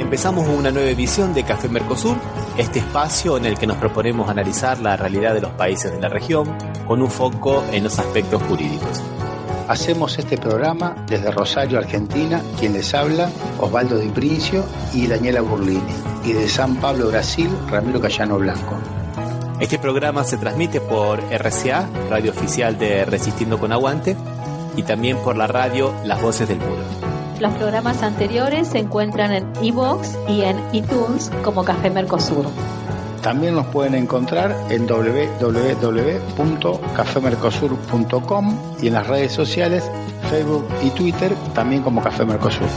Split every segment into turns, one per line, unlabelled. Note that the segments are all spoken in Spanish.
Empezamos una nueva edición de Café Mercosur, este espacio en el que nos proponemos analizar la realidad de los países de la región con un foco en los aspectos jurídicos.
Hacemos este programa desde Rosario, Argentina, quien les habla, Osvaldo Di Princio y Daniela Burlini, y de San Pablo, Brasil, Ramiro Cayano Blanco.
Este programa se transmite por RCA, radio oficial de Resistiendo con Aguante, y también por la radio Las Voces del Muro.
Los programas anteriores se encuentran en iVoox y en iTunes como Café Mercosur.
También nos pueden encontrar en www.cafemercosur.com y en las redes sociales, Facebook y Twitter, también como Café Mercosur.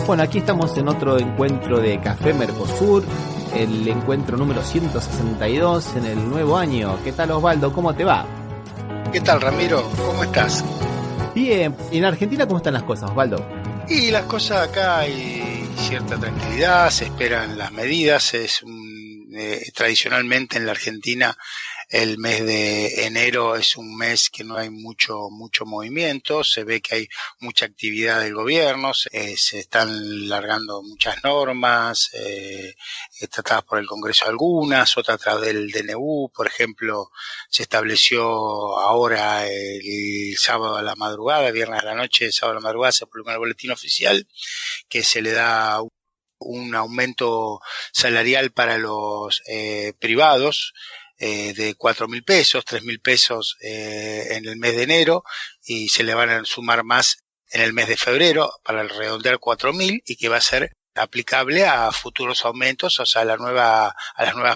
Bueno, aquí estamos en otro encuentro de Café Mercosur, el encuentro número 162 en el nuevo año. ¿Qué tal, Osvaldo? ¿Cómo te va?
¿Qué tal, Ramiro? ¿Cómo estás?
Bien. ¿En Argentina cómo están las cosas, Osvaldo?
Y las cosas acá hay cierta tranquilidad, se esperan las medidas. Tradicionalmente en la Argentina el mes de enero es un mes que no hay mucho movimiento, se ve que hay mucha actividad del gobierno, se están largando muchas normas, tratadas por el Congreso algunas, otras a través del DNU. Por ejemplo, se estableció ahora el sábado a la madrugada, viernes a la noche, sábado a la madrugada se publicó en el boletín oficial que se le da un aumento salarial para los privados de 4.000 pesos, 3.000 pesos en el mes de enero, y se le van a sumar más en el mes de febrero para redondear 4.000, y que va a ser aplicable a futuros aumentos, o sea, a las nuevas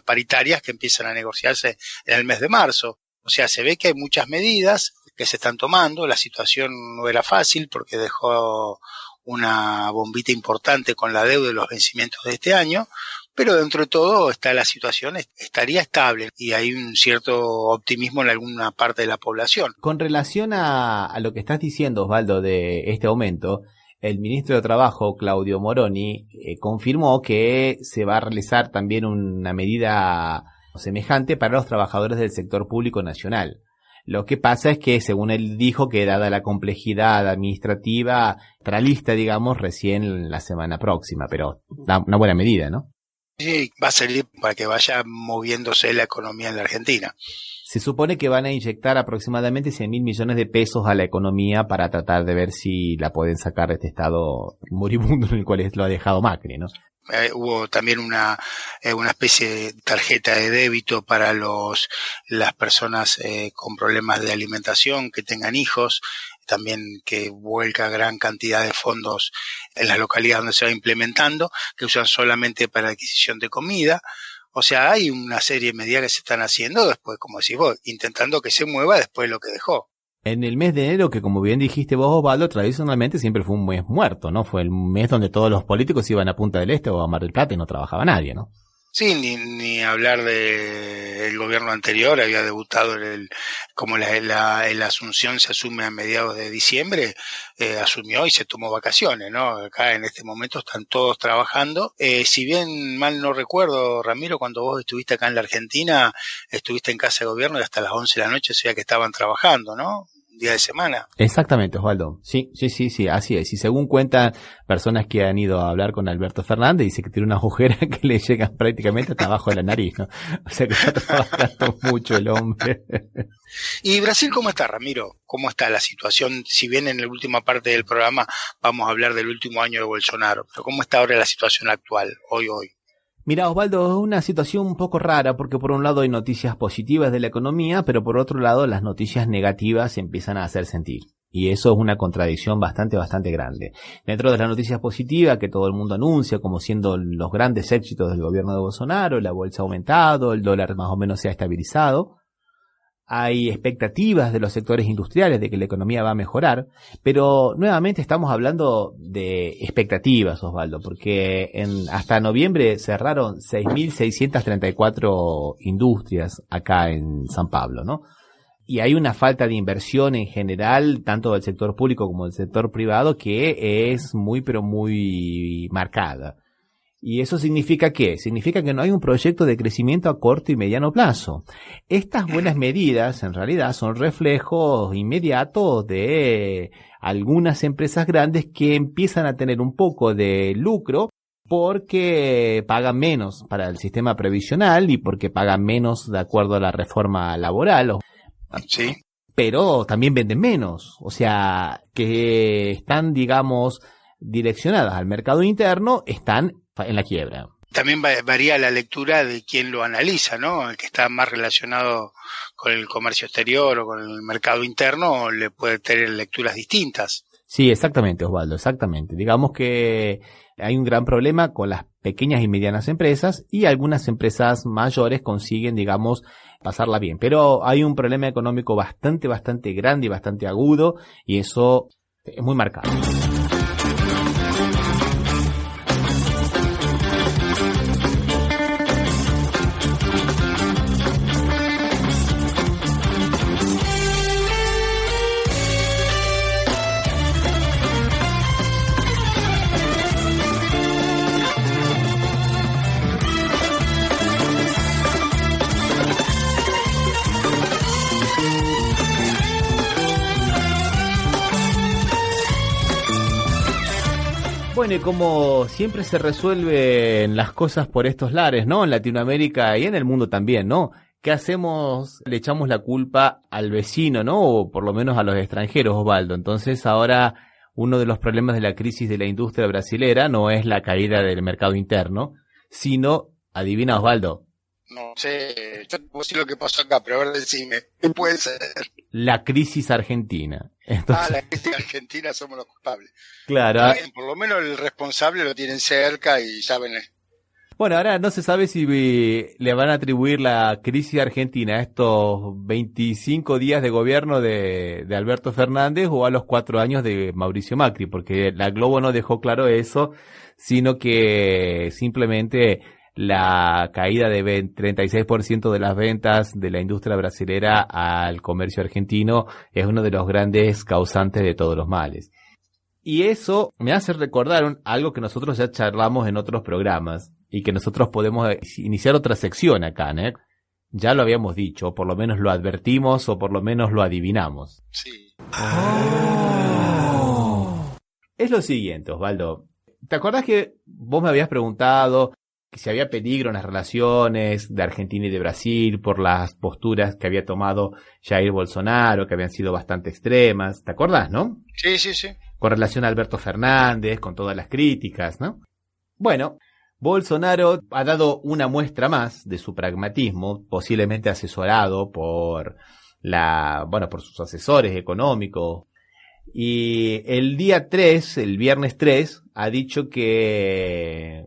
paritarias que empiezan a negociarse en el mes de marzo. O sea, se ve que hay muchas medidas que se están tomando. La situación no era fácil porque dejó una bombita importante con la deuda de los vencimientos de este año, pero dentro de todo la situación estaría estable y hay un cierto optimismo en alguna parte de la población.
Con relación a lo que estás diciendo, Osvaldo, de este aumento, el ministro de Trabajo, Claudio Moroni, confirmó que se va a realizar también una medida semejante para los trabajadores del sector público nacional. Lo que pasa es que, según él dijo, que dada la complejidad administrativa, estará lista, digamos, recién la semana próxima, pero una buena medida, ¿no?
Sí, va a servir para que vaya moviéndose la economía en la Argentina.
Se supone que van a inyectar aproximadamente 100.000 millones de pesos a la economía para tratar de ver si la pueden sacar de este estado moribundo en el cual lo ha dejado Macri, ¿no?
Hubo también una especie de tarjeta de débito para las personas con problemas de alimentación que tengan hijos, también que vuelca gran cantidad de fondos en las localidades donde se va implementando, que usan solamente para adquisición de comida. O sea, hay una serie de medidas que se están haciendo después, como decís vos, intentando que se mueva después de lo que dejó.
En el mes de enero, que como bien dijiste vos, Osvaldo, tradicionalmente siempre fue un mes muerto, ¿no? Fue el mes donde todos los políticos iban a Punta del Este o a Mar del Plata y no trabajaba nadie, ¿no?
Sí, ni hablar del gobierno anterior, había debutado como la Asunción se asume a mediados de diciembre, asumió y se tomó vacaciones, ¿no? Acá en este momento están todos trabajando. Si bien mal no recuerdo, Ramiro, cuando vos estuviste acá en la Argentina, estuviste en casa de gobierno y hasta las 11 de la noche se veía que estaban trabajando, ¿no? Día de semana.
Exactamente, Osvaldo. Sí, así es. Y según cuentan personas que han ido a hablar con Alberto Fernández, dice que tiene una agujera que le llegan prácticamente hasta abajo de la nariz, ¿no? O sea que está trabajando mucho el hombre.
¿Y Brasil cómo está, Ramiro? ¿Cómo está la situación? Si bien en la última parte del programa vamos a hablar del último año de Bolsonaro, pero ¿cómo está ahora la situación actual, hoy?
Mira, Osvaldo, es una situación un poco rara porque por un lado hay noticias positivas de la economía, pero por otro lado las noticias negativas se empiezan a hacer sentir. Y eso es una contradicción bastante grande. Dentro de las noticias positivas que todo el mundo anuncia como siendo los grandes éxitos del gobierno de Bolsonaro, la bolsa ha aumentado, el dólar más o menos se ha estabilizado. Hay expectativas de los sectores industriales de que la economía va a mejorar, pero nuevamente estamos hablando de expectativas, Osvaldo, porque hasta noviembre cerraron 6.634 industrias acá en San Pablo, ¿no? Y hay una falta de inversión en general, tanto del sector público como del sector privado, que es muy marcada. ¿Y eso significa qué? Significa que no hay un proyecto de crecimiento a corto y mediano plazo. Estas buenas medidas en realidad son reflejos inmediatos de algunas empresas grandes que empiezan a tener un poco de lucro porque pagan menos para el sistema previsional y porque pagan menos de acuerdo a la reforma laboral.
Sí.
Pero también venden menos. O sea, que están, digamos, direccionadas al mercado interno, están en la quiebra.
También varía la lectura de quien lo analiza, ¿no? El que está más relacionado con el comercio exterior o con el mercado interno le puede tener lecturas distintas.
Sí, exactamente, Osvaldo, exactamente. Digamos que hay un gran problema con las pequeñas y medianas empresas y algunas empresas mayores consiguen, digamos, pasarla bien. Pero hay un problema económico bastante grande y bastante agudo y eso es muy marcado. Bueno, y como siempre se resuelven las cosas por estos lares, ¿no? En Latinoamérica y en el mundo también, ¿no? ¿Qué hacemos? Le echamos la culpa al vecino, ¿no? O por lo menos a los extranjeros, Osvaldo. Entonces ahora uno de los problemas de la crisis de la industria brasilera no es la caída del mercado interno, sino, adivina, Osvaldo.
No sé, yo te puedo decir lo que pasó acá, pero a ver, decime, ¿qué puede ser?
La crisis argentina. Entonces,
la crisis argentina somos los culpables.
Claro.
Bien, por lo menos el responsable lo tienen cerca y saben.
Bueno, ahora no se sabe si le van a atribuir la crisis argentina a estos 25 días de gobierno de Alberto Fernández o a los 4 años de Mauricio Macri, porque la Globo no dejó claro eso, sino que simplemente la caída de 36% de las ventas de la industria brasilera al comercio argentino es uno de los grandes causantes de todos los males. Y eso me hace recordar algo que nosotros ya charlamos en otros programas y que nosotros podemos iniciar otra sección acá, ¿no? Ya lo habíamos dicho, o por lo menos lo advertimos o por lo menos lo adivinamos.
Sí.
Es lo siguiente, Osvaldo. ¿Te acordás que vos me habías preguntado que si había peligro en las relaciones de Argentina y de Brasil por las posturas que había tomado Jair Bolsonaro, que habían sido bastante extremas? ¿Te acordás, no?
Sí, sí, sí.
Con relación a Alberto Fernández, con todas las críticas, ¿no? Bueno, Bolsonaro ha dado una muestra más de su pragmatismo, posiblemente asesorado por por sus asesores económicos. Y el viernes 3, ha dicho que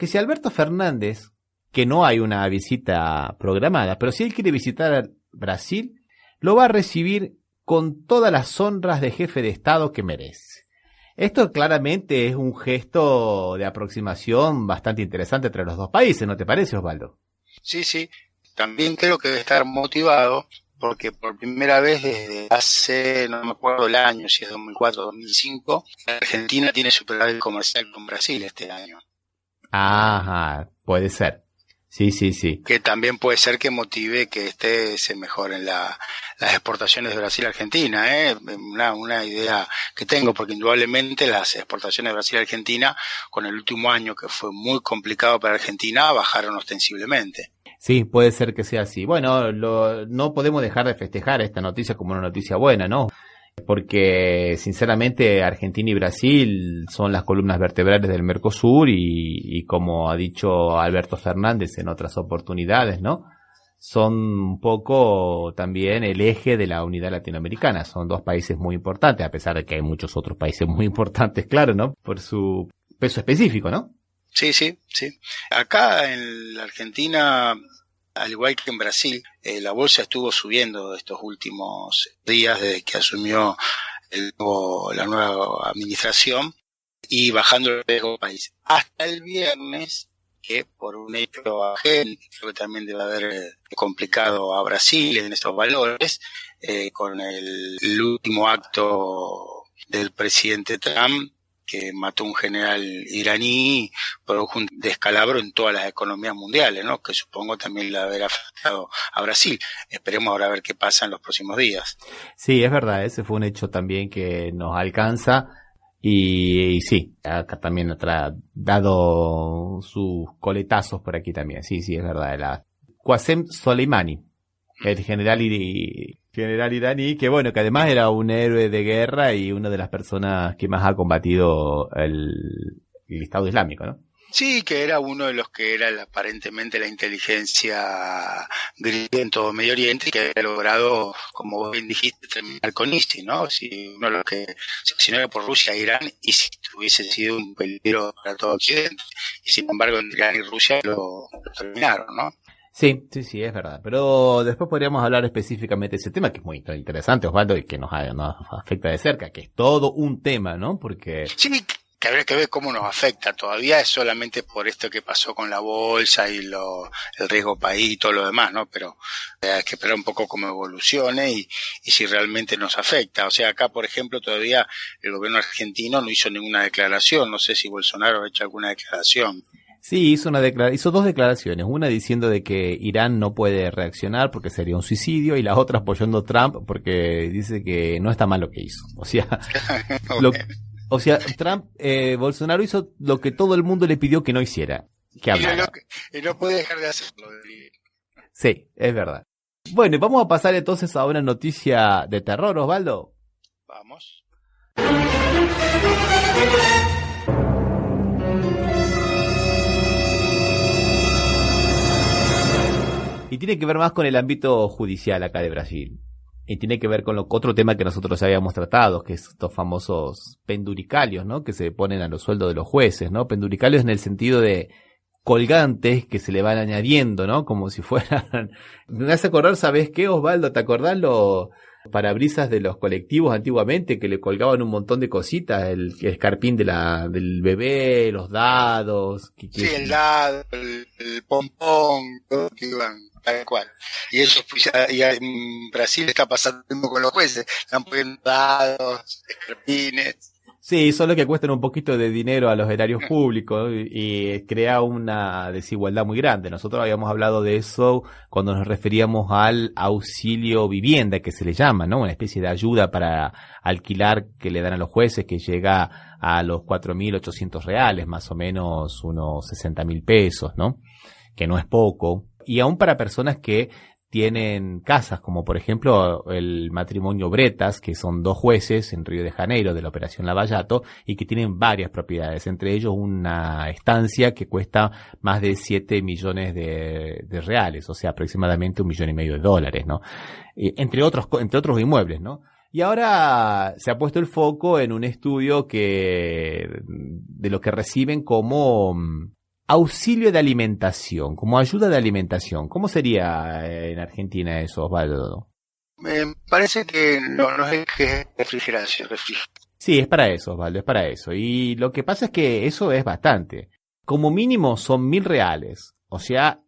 si Alberto Fernández, que no hay una visita programada, pero si él quiere visitar Brasil, lo va a recibir con todas las honras de jefe de Estado que merece. Esto claramente es un gesto de aproximación bastante interesante entre los dos países, ¿no te parece, Osvaldo?
Sí, sí. También creo que debe estar motivado porque por primera vez desde hace, no me acuerdo el año, si es 2004 o 2005, Argentina tiene superávit comercial con Brasil este año.
Ajá, puede ser. Sí.
Que también puede ser que motive que se mejoren las exportaciones de Brasil a Argentina, una idea que tengo, porque indudablemente las exportaciones de Brasil a Argentina, con el último año que fue muy complicado para Argentina, bajaron ostensiblemente.
Sí, puede ser que sea así. Bueno, no podemos dejar de festejar esta noticia como una noticia buena, ¿no? Porque sinceramente Argentina y Brasil son las columnas vertebrales del Mercosur y como ha dicho Alberto Fernández en otras oportunidades, ¿no? Son un poco también el eje de la unidad latinoamericana. Son dos países muy importantes, a pesar de que hay muchos otros países muy importantes, claro, ¿no? Por su peso específico, ¿no?
Sí. Acá en la Argentina, al igual que en Brasil, la bolsa estuvo subiendo estos últimos días desde que asumió la nueva administración y bajando el riesgo del país. Hasta el viernes, que por un hecho ajeno, creo que también debe haber complicado a Brasil en estos valores, con el último acto del presidente Trump, que mató un general iraní, produjo un descalabro en todas las economías mundiales, ¿no? Que supongo también le habrá afectado a Brasil. Esperemos ahora a ver qué pasa en los próximos días.
Sí, es verdad, ese fue un hecho también que nos alcanza y sí, acá también ha dado sus coletazos por aquí también. Sí, es verdad. Qasem Soleimani, el general iraní, que bueno, que además era un héroe de guerra y una de las personas que más ha combatido el Estado Islámico, ¿no?
Sí, que era uno de los que era aparentemente la inteligencia griega en todo Medio Oriente y que había logrado, como vos bien dijiste, terminar con ISIS, ¿no? Si no era por Rusia, Irán, ISIS hubiese sido un peligro para todo Occidente. Y sin embargo, Irán y Rusia lo terminaron, ¿no?
Sí, es verdad. Pero después podríamos hablar específicamente de ese tema, que es muy interesante, Osvaldo, y que nos afecta de cerca, que es todo un tema, ¿no? Porque...
Sí, que habría que ver cómo nos afecta. Todavía es solamente por esto que pasó con la bolsa y el riesgo país y todo lo demás, ¿no? Pero hay que esperar un poco cómo evolucione y si realmente nos afecta. O sea, acá, por ejemplo, todavía el gobierno argentino no hizo ninguna declaración. No sé si Bolsonaro ha hecho alguna declaración.
Sí, hizo dos declaraciones, una diciendo de que Irán no puede reaccionar porque sería un suicidio y la otra apoyando a Trump porque dice que no está mal lo que hizo. O sea, Trump, Bolsonaro hizo lo que todo el mundo le pidió que no hiciera, que hablara.
Y no puede dejar de hacerlo.
Sí, es verdad. Bueno, vamos a pasar entonces a una noticia de terror, Osvaldo.
Vamos.
Y tiene que ver más con el ámbito judicial acá de Brasil. Y tiene que ver con otro tema que nosotros habíamos tratado, que es estos famosos penduricalios, ¿no? Que se ponen a los sueldos de los jueces, ¿no? Penduricalios en el sentido de colgantes que se le van añadiendo, ¿no? Como si fueran... Me hace acordar, ¿sabes qué, Osvaldo? ¿Te acordás los parabrisas de los colectivos antiguamente que le colgaban un montón de cositas? El escarpín del bebé, los dados...
Sí, el dado, el pompón, todo que iban... Tal cual. Y eso y en Brasil está pasando con los jueces. Están poniendo dados, escarpines.
Sí, solo que cuestan un poquito de dinero a los erarios públicos y crea una desigualdad muy grande. Nosotros habíamos hablado de eso cuando nos referíamos al auxilio vivienda, que se le llama, ¿no? Una especie de ayuda para alquilar que le dan a los jueces, que llega a los 4.800 reales, más o menos unos 60.000 pesos, ¿no? Que no es poco. Y aún para personas que tienen casas, como por ejemplo el matrimonio Bretas, que son dos jueces en Río de Janeiro de la Operación Lavallato y que tienen varias propiedades, entre ellos una estancia que cuesta más de 7 millones de reales, o sea, aproximadamente $1,5 millones, ¿no? Entre otros inmuebles, ¿no? Y ahora se ha puesto el foco en un estudio de lo que reciben como auxilio de alimentación, como ayuda de alimentación. ¿Cómo sería en Argentina eso, Osvaldo?
Me parece que no es que es refrigeración.
Sí, es para eso, Osvaldo, es para eso. Y lo que pasa es que eso es bastante. Como mínimo son 1.000 reales, o sea,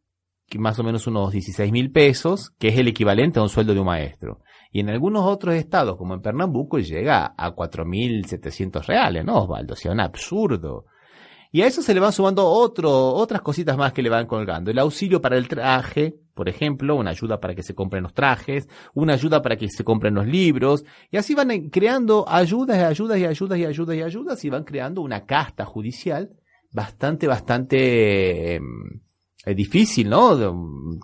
que más o menos unos 16.000 pesos, que es el equivalente a un sueldo de un maestro. Y en algunos otros estados, como en Pernambuco, llega a 4.700 reales, ¿no, Osvaldo? O sea, un absurdo. Y a eso se le van sumando otras cositas más que le van colgando. El auxilio para el traje, por ejemplo, una ayuda para que se compren los trajes, una ayuda para que se compren los libros, y así van creando ayudas y van creando una casta judicial bastante difícil, ¿no?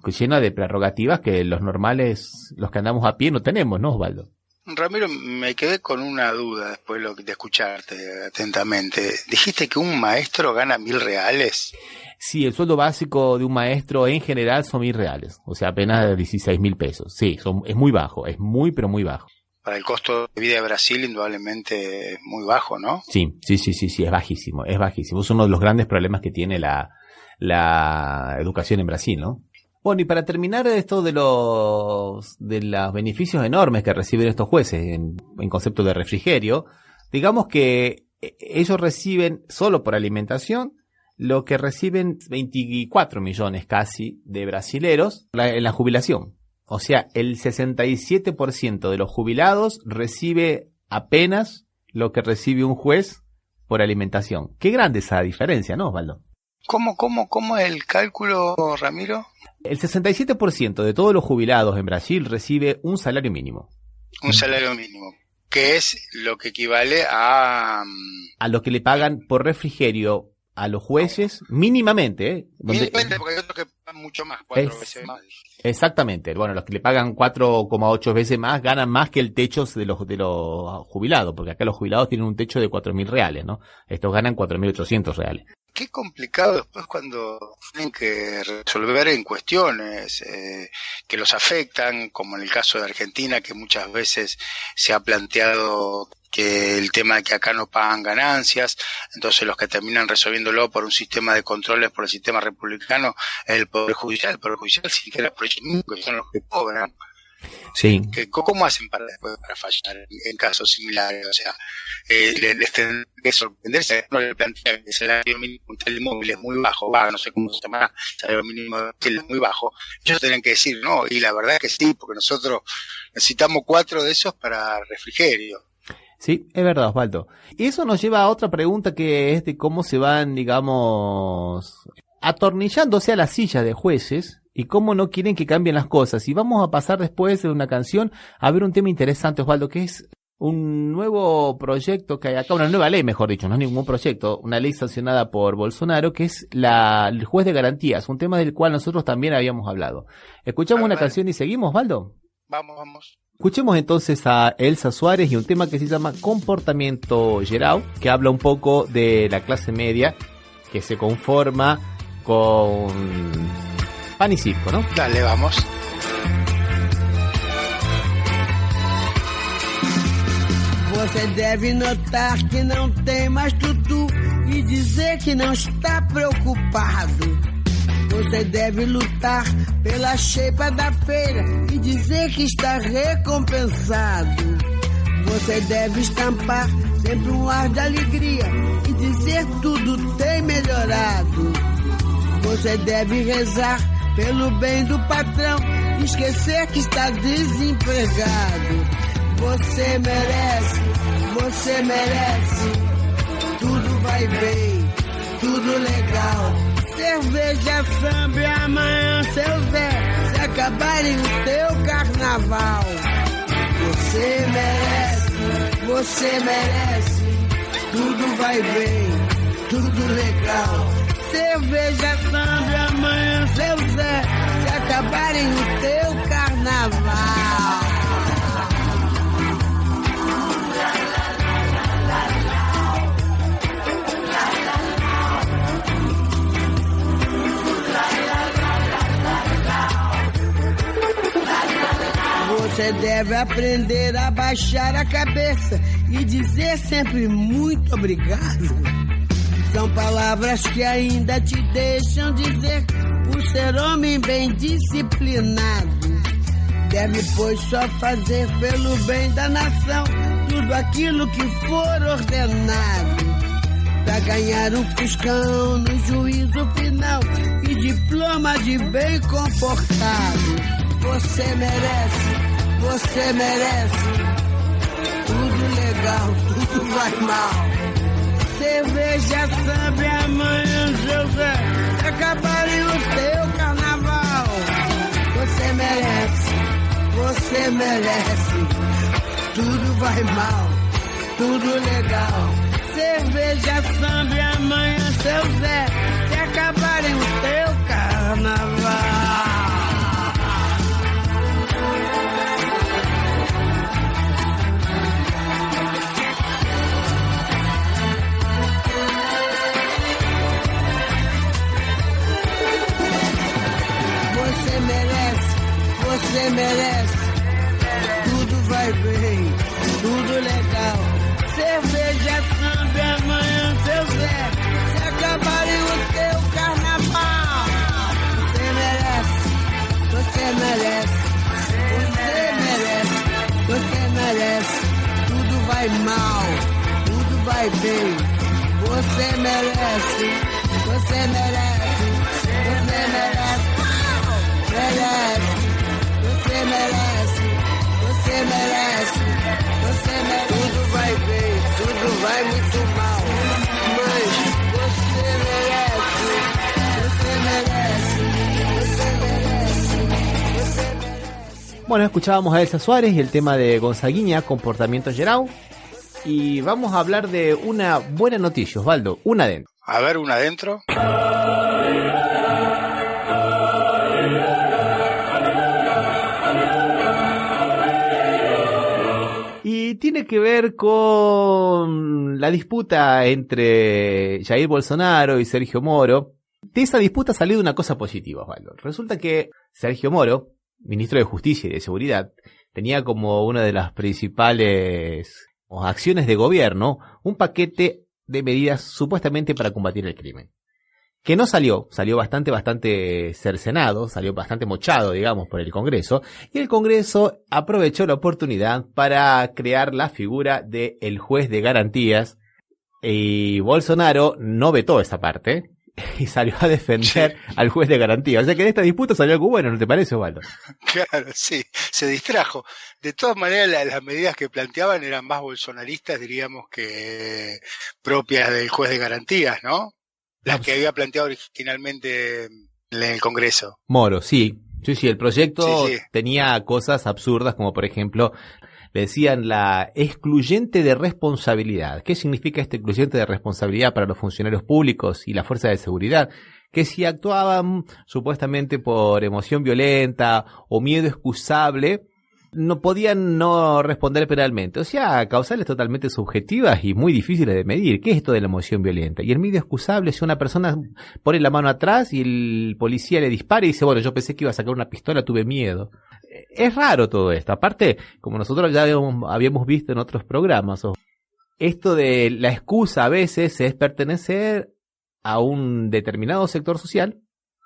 Llena de prerrogativas que los normales, los que andamos a pie, no tenemos, ¿no, Osvaldo?
Ramiro, me quedé con una duda después de escucharte atentamente. ¿Dijiste que un maestro gana 1.000 reales?
Sí, el sueldo básico de un maestro en general son 1.000 reales, o sea, apenas 16.000 pesos. Sí, es muy bajo, es pero muy bajo.
Para el costo de vida de Brasil, indudablemente es muy bajo, ¿no?
Sí, es bajísimo. Es uno de los grandes problemas que tiene la educación en Brasil, ¿no? Bueno, y para terminar esto de los beneficios enormes que reciben estos jueces en concepto de refrigerio, digamos que ellos reciben solo por alimentación lo que reciben 24 millones casi de brasileros en la jubilación. O sea, el 67% de los jubilados recibe apenas lo que recibe un juez por alimentación. Qué grande esa diferencia, ¿no, Osvaldo?
¿Cómo es el cálculo, Ramiro?
El 67% de todos los jubilados en Brasil recibe un salario mínimo.
Un salario mínimo, que es lo que equivale a
lo que le pagan por refrigerio a los jueces mínimamente, ¿eh?
Mínimamente, porque hay otros que pagan mucho más, 4 veces más.
Exactamente. Bueno, los que le pagan 4,8 veces más ganan más que el techo de los jubilados, porque acá los jubilados tienen un techo de 4.000 reales, ¿no? Estos ganan 4.800 reales.
Qué complicado después cuando tienen que resolver en cuestiones que los afectan, como en el caso de Argentina, que muchas veces se ha planteado que el tema de que acá no pagan ganancias, entonces los que terminan resolviéndolo por un sistema de controles por el sistema republicano es el Poder Judicial sin siquiera por ellos mismos, que son los que cobran.
Sí.
¿Cómo hacen para fallar en casos similares? O sea, les tendrá que sorprenderse. No le plantea que el salario mínimo del móvil es muy bajo, no sé cómo se llama, el salario mínimo es muy bajo. Ellos tendrán que decir, no, y la verdad es que sí, porque nosotros necesitamos 4 de esos para refrigerio.
Sí, es verdad, Osvaldo. Y eso nos lleva a otra pregunta, que es de cómo se van, digamos, atornillándose a la silla de jueces y cómo no quieren que cambien las cosas. Y vamos a pasar después de una canción a ver un tema interesante, Osvaldo, que es un nuevo proyecto que hay acá, una nueva ley, mejor dicho, no es ningún proyecto, una ley sancionada por Bolsonaro, que es el juez de garantías, un tema del cual nosotros también habíamos hablado. Escuchamos una canción y seguimos, Osvaldo.
Vamos.
Escuchemos entonces a Elsa Suárez y un tema que se llama Comportamiento Geral, que habla un poco de la clase media que se conforma con pan y circo, ¿no?
Dale, vamos.
Você deve notar que não tem mais tudo e dizer que não está preocupado. Você deve lutar pela xepa da feira e dizer que está recompensado. Você deve estampar sempre um ar de alegria e dizer tudo tem melhorado. Você deve rezar pelo bem do patrão e esquecer que está desempregado. Você merece, tudo vai bem, tudo legal. Cerveja, samba e amanhã seu Zé, se acabarem o teu carnaval. Você merece, tudo vai bem, tudo legal. Cerveja, samba e amanhã seu Zé, se acabarem o teu carnaval. Você deve aprender a baixar a cabeça e dizer sempre muito obrigado. São palavras que ainda te deixam dizer por ser homem bem disciplinado. Deve, pois, só fazer pelo bem da nação tudo aquilo que for ordenado. Pra ganhar um fuscão no juízo final e diploma de bem comportado. Você merece, tudo legal, tudo vai mal. Cerveja, samba e amanhã, José, se acabarem o teu carnaval. Você merece, tudo vai mal, tudo legal. Cerveja, samba e amanhã, seu Zé, se acabarem o teu carnaval. Você merece, tudo vai bem, tudo legal. Cerveja, samba e amanhã, seu Zé, se acabarem o teu carnaval. Você merece, tudo vai mal, tudo vai bem. Você merece, merece. Tudo vai bem, tudo vai muito mal.
Bueno, escuchábamos a Elsa Suárez y el tema de Gonzaguinha, Comportamiento Geral. Y vamos a hablar de una buena noticia, Osvaldo, una adentro.
A ver, una adentro.
Y tiene que ver con la disputa entre Jair Bolsonaro y Sergio Moro. De esa disputa ha salido una cosa positiva, Osvaldo. Resulta que Sergio Moro, ministro de Justicia y de Seguridad, tenía como una de las principales acciones de gobierno un paquete de medidas supuestamente para combatir el crimen. Que no salió bastante cercenado, salió bastante mochado, digamos, por el Congreso, y el Congreso aprovechó la oportunidad para crear la figura del juez de garantías, y Bolsonaro no vetó esa parte, y salió a defender al juez de garantías. O sea que de esta disputa salió algo bueno, ¿no te parece, Osvaldo?
Claro, sí, se distrajo. De todas maneras, las medidas que planteaban eran más bolsonaristas, diríamos, que propias del juez de garantías, ¿no? Las que había planteado originalmente en el Congreso.
Moro, sí, el proyecto
Sí.
tenía cosas absurdas como por ejemplo, le decían la excluyente de responsabilidad. ¿Qué significa este excluyente de responsabilidad para los funcionarios públicos y la fuerza de seguridad? Que si actuaban supuestamente por emoción violenta o miedo excusable, no podían no responder penalmente. O sea, causales totalmente subjetivas y muy difíciles de medir. ¿Qué es esto de la emoción violenta? Y el miedo excusable, si una persona pone la mano atrás y el policía le dispara y dice, bueno, yo pensé que iba a sacar una pistola, tuve miedo. Es raro todo esto. Aparte, como nosotros ya habíamos visto en otros programas, esto de la excusa a veces es pertenecer a un determinado sector social,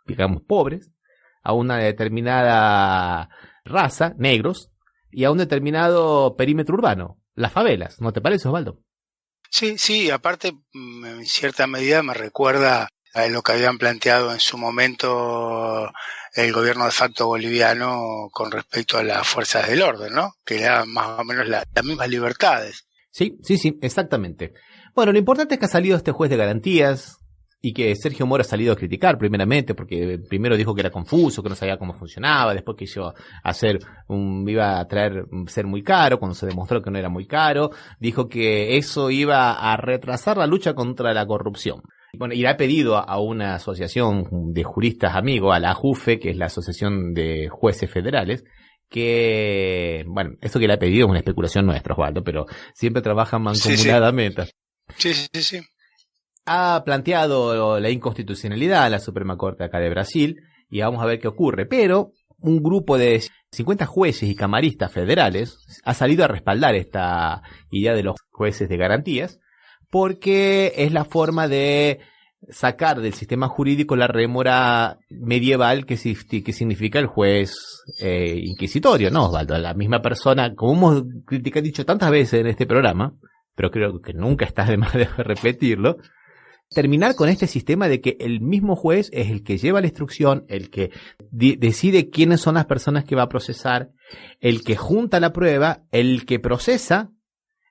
digamos pobres, a una determinada raza, negros, y a un determinado perímetro urbano, las favelas. ¿No te parece, Osvaldo?
Sí, aparte, en cierta medida me recuerda a lo que habían planteado en su momento el gobierno de facto boliviano con respecto a las fuerzas del orden, ¿no? Que le daban más o menos las mismas libertades.
Sí, exactamente. Bueno, lo importante es que ha salido este juez de garantías y que Sergio Moro ha salido a criticar primeramente, porque primero dijo que era confuso, que no sabía cómo funcionaba, después quiso iba a traer ser muy caro, cuando se demostró que no era muy caro, dijo que eso iba a retrasar la lucha contra la corrupción. Bueno, y le ha pedido a una asociación de juristas amigos, a la AJUFE, que es la Asociación de Jueces Federales, que, bueno, esto que le ha pedido es una especulación nuestra, Osvaldo, pero siempre trabajan mancomunadamente.
Sí.
Ha planteado la inconstitucionalidad a la Suprema Corte acá de Brasil y vamos a ver qué ocurre. Pero un grupo de 50 jueces y camaristas federales ha salido a respaldar esta idea de los jueces de garantías porque es la forma de sacar del sistema jurídico la rémora medieval que significa el juez inquisitorio, ¿no, Osvaldo? La misma persona, como hemos dicho tantas veces en este programa, pero creo que nunca está de más de repetirlo, terminar con este sistema de que el mismo juez es el que lleva la instrucción, el que decide quiénes son las personas que va a procesar, el que junta la prueba, el que procesa,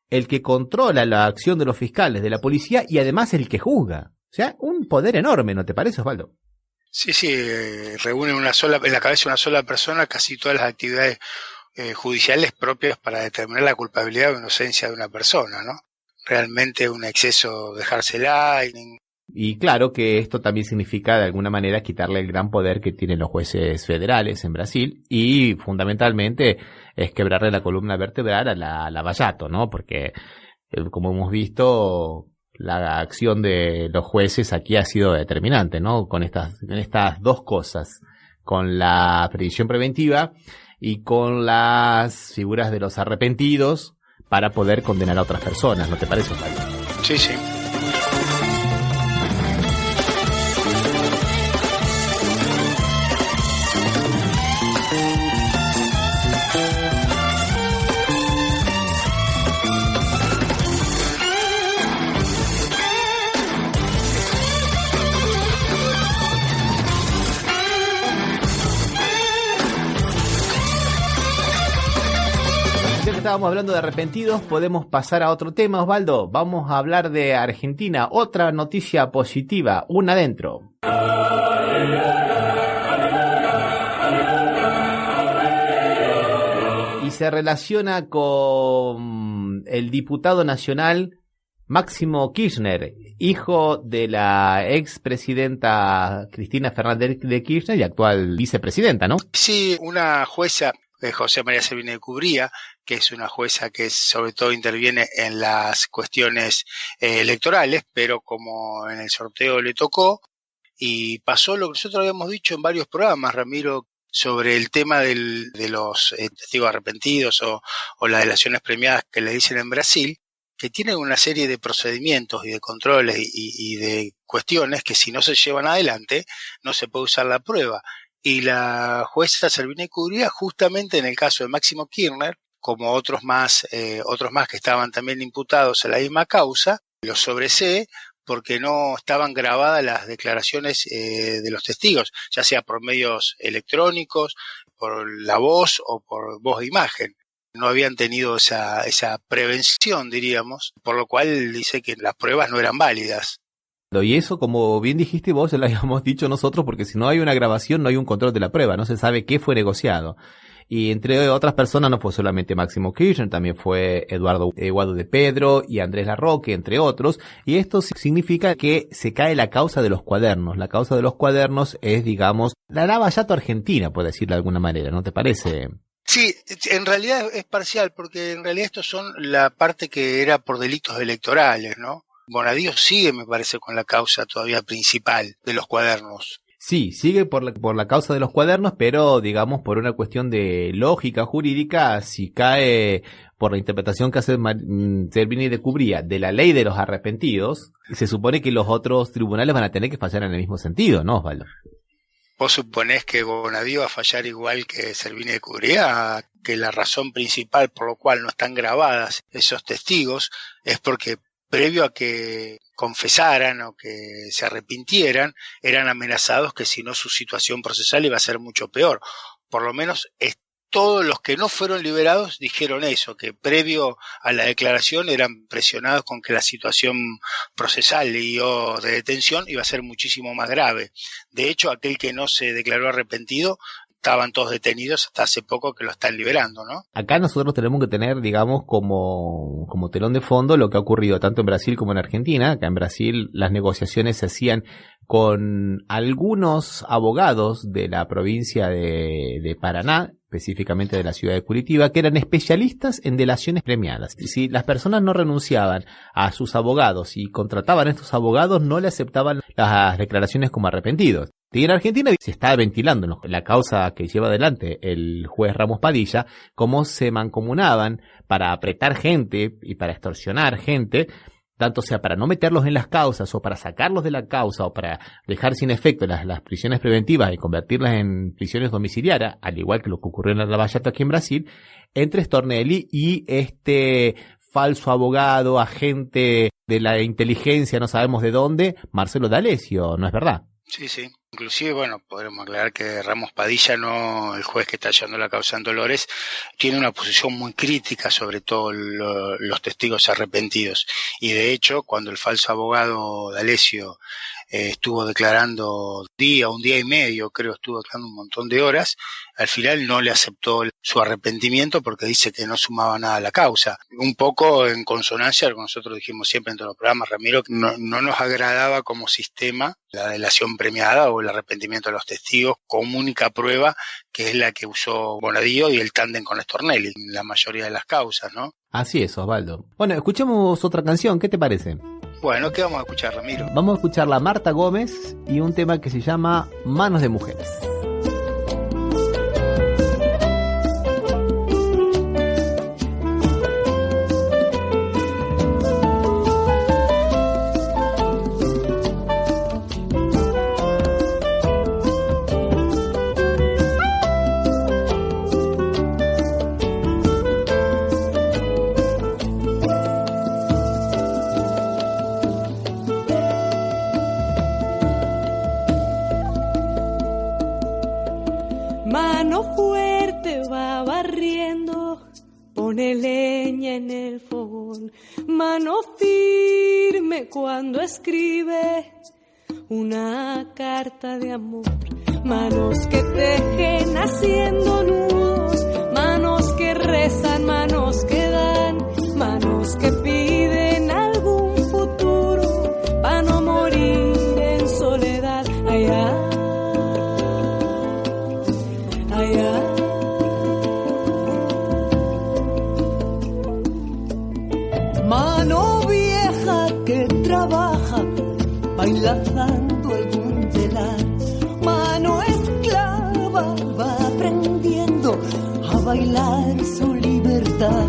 el que controla la acción de los fiscales, de la policía y además el que juzga. O sea, un poder enorme, ¿no te parece, Osvaldo?
Sí, reúne en la cabeza de una sola persona casi todas las actividades judiciales propias para determinar la culpabilidad o inocencia de una persona, ¿no? Realmente un exceso dejársela.
Y claro que esto también significa de alguna manera quitarle el gran poder que tienen los jueces federales en Brasil y fundamentalmente es quebrarle la columna vertebral a la Lavallato, ¿no? Porque como hemos visto la acción de los jueces aquí ha sido determinante, ¿no? Con estas dos cosas, con la prisión preventiva y con las figuras de los arrepentidos para poder condenar a otras personas, ¿no te parece, Osvaldo?
Sí.
Estábamos hablando de arrepentidos, podemos pasar a otro tema, Osvaldo. Vamos a hablar de Argentina, otra noticia positiva, una adentro. se relaciona con el diputado nacional Máximo Kirchner, hijo de la expresidenta Cristina Fernández de Kirchner y actual vicepresidenta, ¿no?
Sí, una jueza, José María Servini de Cubría, que es una jueza que sobre todo interviene en las cuestiones electorales, pero como en el sorteo le tocó, y pasó lo que nosotros habíamos dicho en varios programas, Ramiro, sobre el tema de los testigos arrepentidos o las delaciones premiadas que le dicen en Brasil, que tienen una serie de procedimientos y de controles y de cuestiones que si no se llevan adelante no se puede usar la prueba. Y la jueza Servini de Cubría, justamente en el caso de Máximo Kirchner, como otros más que estaban también imputados en la misma causa, los sobresee porque no estaban grabadas las declaraciones de los testigos, ya sea por medios electrónicos, por la voz o por voz e imagen. No habían tenido esa prevención, diríamos, por lo cual dice que las pruebas no eran válidas.
Y eso, como bien dijiste vos, ya lo habíamos dicho nosotros, porque si no hay una grabación no hay un control de la prueba, no se sabe qué fue negociado. Y entre otras personas no fue solamente Máximo Kirchner, también fue Eduardo de Pedro y Andrés Larroque, entre otros. Y esto significa que se cae la causa de los cuadernos. La causa de los cuadernos es, digamos, la Lavallato argentina, por decirlo de alguna manera, ¿no te parece?
Sí, en realidad es parcial, porque en realidad estos son la parte que era por delitos electorales, ¿no? Bonadío sigue, me parece, con la causa todavía principal de los cuadernos.
Sí, sigue por la causa de los cuadernos, pero digamos por una cuestión de lógica jurídica, si cae por la interpretación que hace Servini de Cubría de la ley de los arrepentidos, se supone que los otros tribunales van a tener que fallar en el mismo sentido, ¿no, Osvaldo?
¿Vos suponés que Bonadío va a fallar igual que Servini de Cubría? Que la razón principal por lo cual no están grabadas esos testigos es porque previo a que confesaran o que se arrepintieran, eran amenazados que si no su situación procesal iba a ser mucho peor. Por lo menos todos los que no fueron liberados dijeron eso, que previo a la declaración eran presionados con que la situación procesal o de detención iba a ser muchísimo más grave. De hecho, aquel que no se declaró arrepentido, estaban todos detenidos hasta hace poco que lo están liberando, ¿no?
Acá nosotros tenemos que tener, digamos, como telón de fondo lo que ha ocurrido tanto en Brasil como en Argentina. Acá en Brasil las negociaciones se hacían con algunos abogados de la provincia de Paraná, específicamente de la ciudad de Curitiba, que eran especialistas en delaciones premiadas. Si las personas no renunciaban a sus abogados y contrataban a estos abogados, no le aceptaban las declaraciones como arrepentidos. Y en Argentina se está ventilando la causa que lleva adelante el juez Ramos Padilla, cómo se mancomunaban para apretar gente y para extorsionar gente, tanto sea para no meterlos en las causas o para sacarlos de la causa o para dejar sin efecto las prisiones preventivas y convertirlas en prisiones domiciliarias, al igual que lo que ocurrió en la Lavallato aquí en Brasil, entre Stornelli y este falso abogado, agente de la inteligencia, no sabemos de dónde, Marcelo D'Alessio, ¿no es verdad?
Sí, sí. Inclusive, bueno, podremos aclarar que Ramos Padilla, no el juez que está llevando la causa en Dolores, tiene una posición muy crítica sobre todo los testigos arrepentidos. Y de hecho, cuando el falso abogado D'Alessio estuvo declarando un día y medio, creo, estuvo declarando un montón de horas, al final no le aceptó su arrepentimiento porque dice que no sumaba nada a la causa. Un poco en consonancia, lo que nosotros dijimos siempre en todos los programas, Ramiro, que no nos agradaba como sistema la delación premiada o el arrepentimiento de los testigos como única prueba, que es la que usó Bonadío y el tándem con Stornelli en la mayoría de las causas, ¿no?
Así es, Osvaldo. Bueno, escuchemos otra canción, ¿qué te parece?
Bueno, ¿qué vamos a escuchar, Ramiro?
Vamos a escuchar la Marta Gómez y un tema que se llama Manos de Mujeres.
Mano fuerte va barriendo, pone leña en el fogón. Mano firme cuando escribe una carta de amor. Manos que tejen haciendo nudos, manos que que rezan, manos que dan, manos que piden algún futuro para no morir en soledad. Allá, allá.
Mano vieja que trabaja, baila dando algún telar. Mano esclava va aprendiendo a bailar su libertad.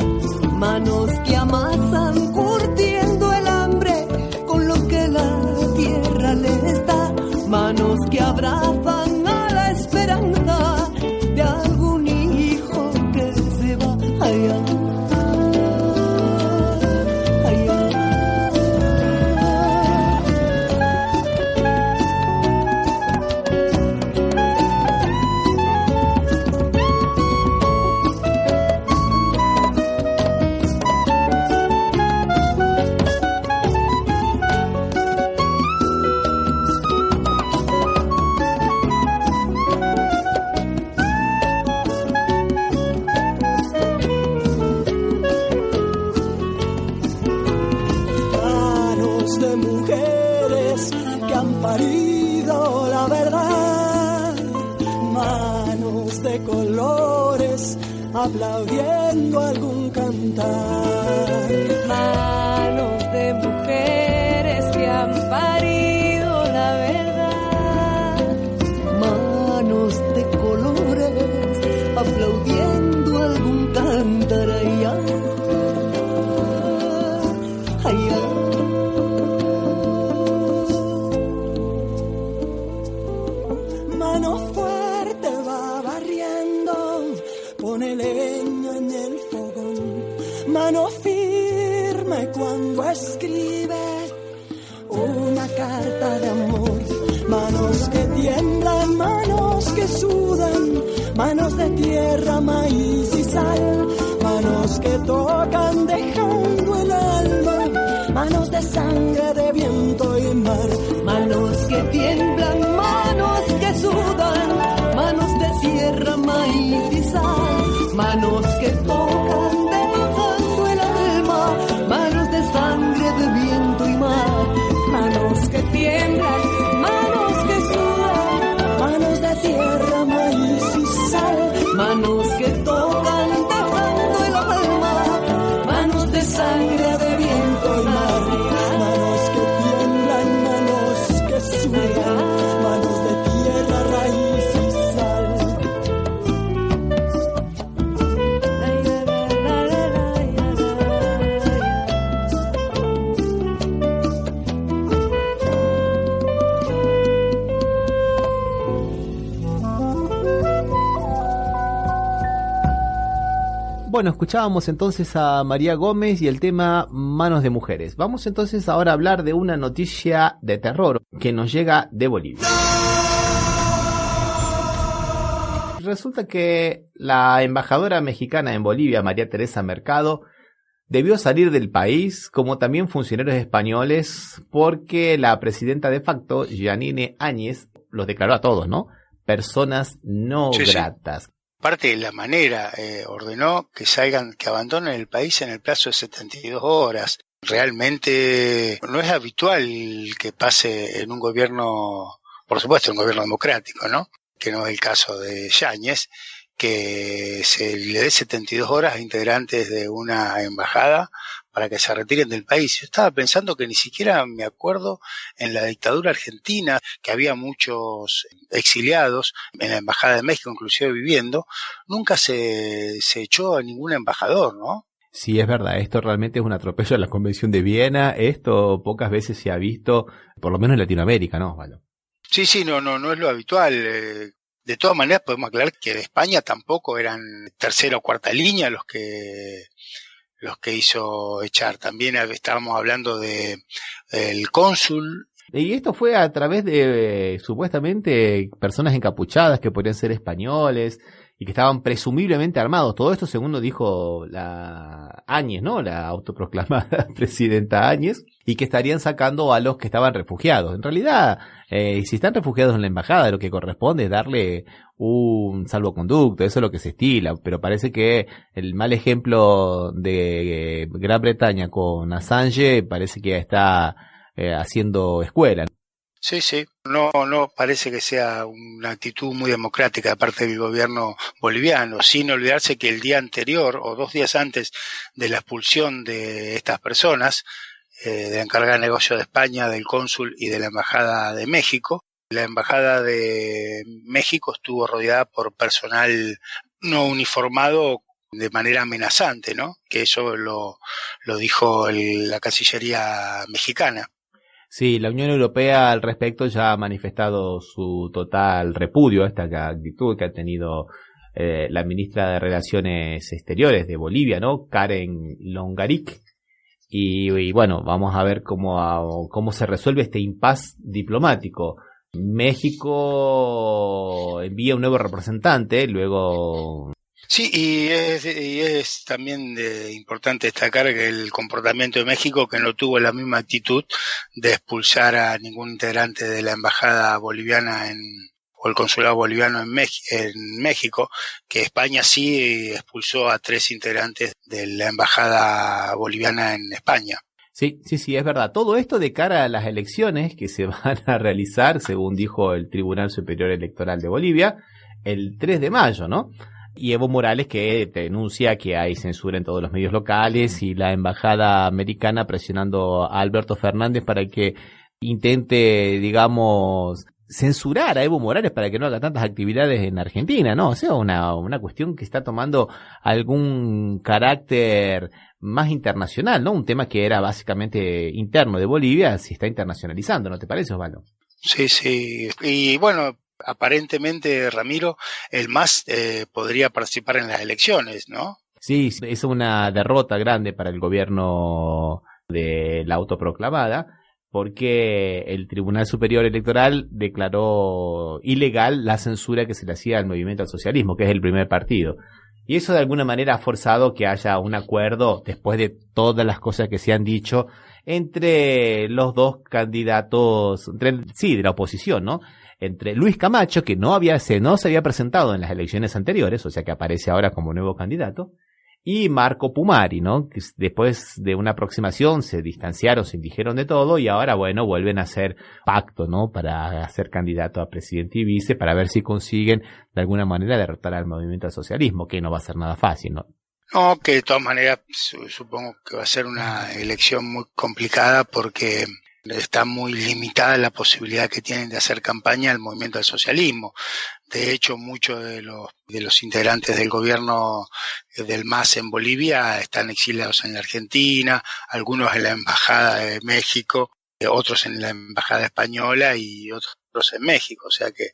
Manos que amasan curtiendo el hambre con lo que la tierra les da. Manos que abrazan a la esperanza de algún hijo que se va allá. Parido la verdad, manos de colores aplaudiendo algún cantar.
Manos de mujeres que han parido la verdad.
Manos de colores aplaudiendo algún cantar. Allá, allá. Mano fuerte va barriendo, pone leña en el fogón. Mano firme cuando escribe una carta de amor. Manos que tiemblan, manos que sudan, manos de tierra, maíz y sal. Manos que tocan dejando el alma, manos de sangre, de viento y mar. Manos que tiemblan, manos que sudan, manos de tierra, maíz y sal. Manos que tocan dejando el alma, manos de sangre, de viento y mar. Manos que tiemblan, manos que sudan, manos de tierra, maíz y sal. Manos que tocan dejando el alma, manos de sangre, de viento y mar. Manos que tiemblan, manos que sudan, manos de tierra, raíz y sal.
Bueno, escuchábamos entonces a María Gómez y el tema Manos de Mujeres. Vamos entonces ahora a hablar de una noticia de terror que nos llega de Bolivia. Resulta que la embajadora mexicana en Bolivia, María Teresa Mercado, debió salir del país, como también funcionarios españoles, porque la presidenta de facto, Yanine Áñez, los declaró a todos, ¿no? Personas no gratas.
Aparte de la manera, ordenó que salgan, que abandonen el país en el plazo de 72 horas. Realmente no es habitual que pase en un gobierno, por supuesto un gobierno democrático, ¿no? Que no es el caso de Yáñez, que se le dé 72 horas a integrantes de una embajada para que se retiren del país. Yo estaba pensando que ni siquiera me acuerdo en la dictadura argentina, que había muchos exiliados en la embajada de México, inclusive viviendo, nunca se echó a ningún embajador, ¿no?
Sí, es verdad, esto realmente es un atropello a la Convención de Viena, esto pocas veces se ha visto, por lo menos en Latinoamérica, ¿no, Osvaldo?
Sí, no es lo habitual. De todas maneras podemos aclarar que de España tampoco eran tercera o cuarta línea los que hizo echar. También estábamos hablando de el cónsul.
Y esto fue a través de supuestamente personas encapuchadas que podrían ser españoles, y que estaban presumiblemente armados. Todo esto según lo dijo la Áñez, ¿no? La autoproclamada presidenta Áñez, y que estarían sacando a los que estaban refugiados. En realidad, si están refugiados en la embajada, lo que corresponde es darle un salvoconducto, eso es lo que se estila, pero parece que el mal ejemplo de Gran Bretaña con Assange parece que está haciendo escuela.
Sí, no parece que sea una actitud muy democrática de parte del gobierno boliviano, sin olvidarse que el día anterior o 2 días antes de la expulsión de estas personas, de la encargada de negocios de España, del cónsul y de la embajada de México, la embajada de México estuvo rodeada por personal no uniformado de manera amenazante, ¿no? Que eso lo dijo la Cancillería mexicana.
Sí, la Unión Europea al respecto ya ha manifestado su total repudio a esta actitud que ha tenido la ministra de Relaciones Exteriores de Bolivia, ¿no? Karen Longaric. Y bueno, vamos a ver cómo se resuelve este impasse diplomático. México envía un nuevo representante, luego...
Sí, y es también importante destacar que el comportamiento de México, que no tuvo la misma actitud de expulsar a ningún integrante de la embajada boliviana o el consulado boliviano en México, que España sí expulsó a 3 integrantes de la embajada boliviana en España.
Sí, es verdad. Todo esto de cara a las elecciones que se van a realizar, según dijo el Tribunal Superior Electoral de Bolivia, el 3 de mayo, ¿no? Y Evo Morales que denuncia que hay censura en todos los medios locales y la embajada americana presionando a Alberto Fernández para que intente, digamos, censurar a Evo Morales para que no haga tantas actividades en Argentina, ¿no? O sea, una cuestión que está tomando algún carácter más internacional, ¿no? Un tema que era básicamente interno de Bolivia, se está internacionalizando, ¿no te parece, Osvaldo?
Sí. Y bueno, aparentemente, Ramiro, el MAS podría participar en las elecciones, ¿no?
Sí, es una derrota grande para el gobierno de la autoproclamada, porque el Tribunal Superior Electoral declaró ilegal la censura que se le hacía al Movimiento al Socialismo, que es el primer partido. Y eso de alguna manera ha forzado que haya un acuerdo, después de todas las cosas que se han dicho, entre los dos candidatos, de la oposición, ¿no? Entre Luis Camacho, que no se había presentado en las elecciones anteriores, o sea que aparece ahora como nuevo candidato, y Marco Pumari, ¿no? Que después de una aproximación se distanciaron, se dijeron de todo y ahora, bueno, vuelven a hacer pacto, ¿no? Para ser candidato a presidente y vice, para ver si consiguen de alguna manera derrotar al Movimiento al Socialismo, que no va a ser nada fácil, ¿no?
No, que de todas maneras supongo que va a ser una elección muy complicada porque está muy limitada la posibilidad que tienen de hacer campaña al Movimiento al Socialismo. De hecho, muchos de los integrantes del gobierno del MAS en Bolivia están exiliados en la Argentina, algunos en la Embajada de México, otros en la Embajada Española y otros en México. O sea que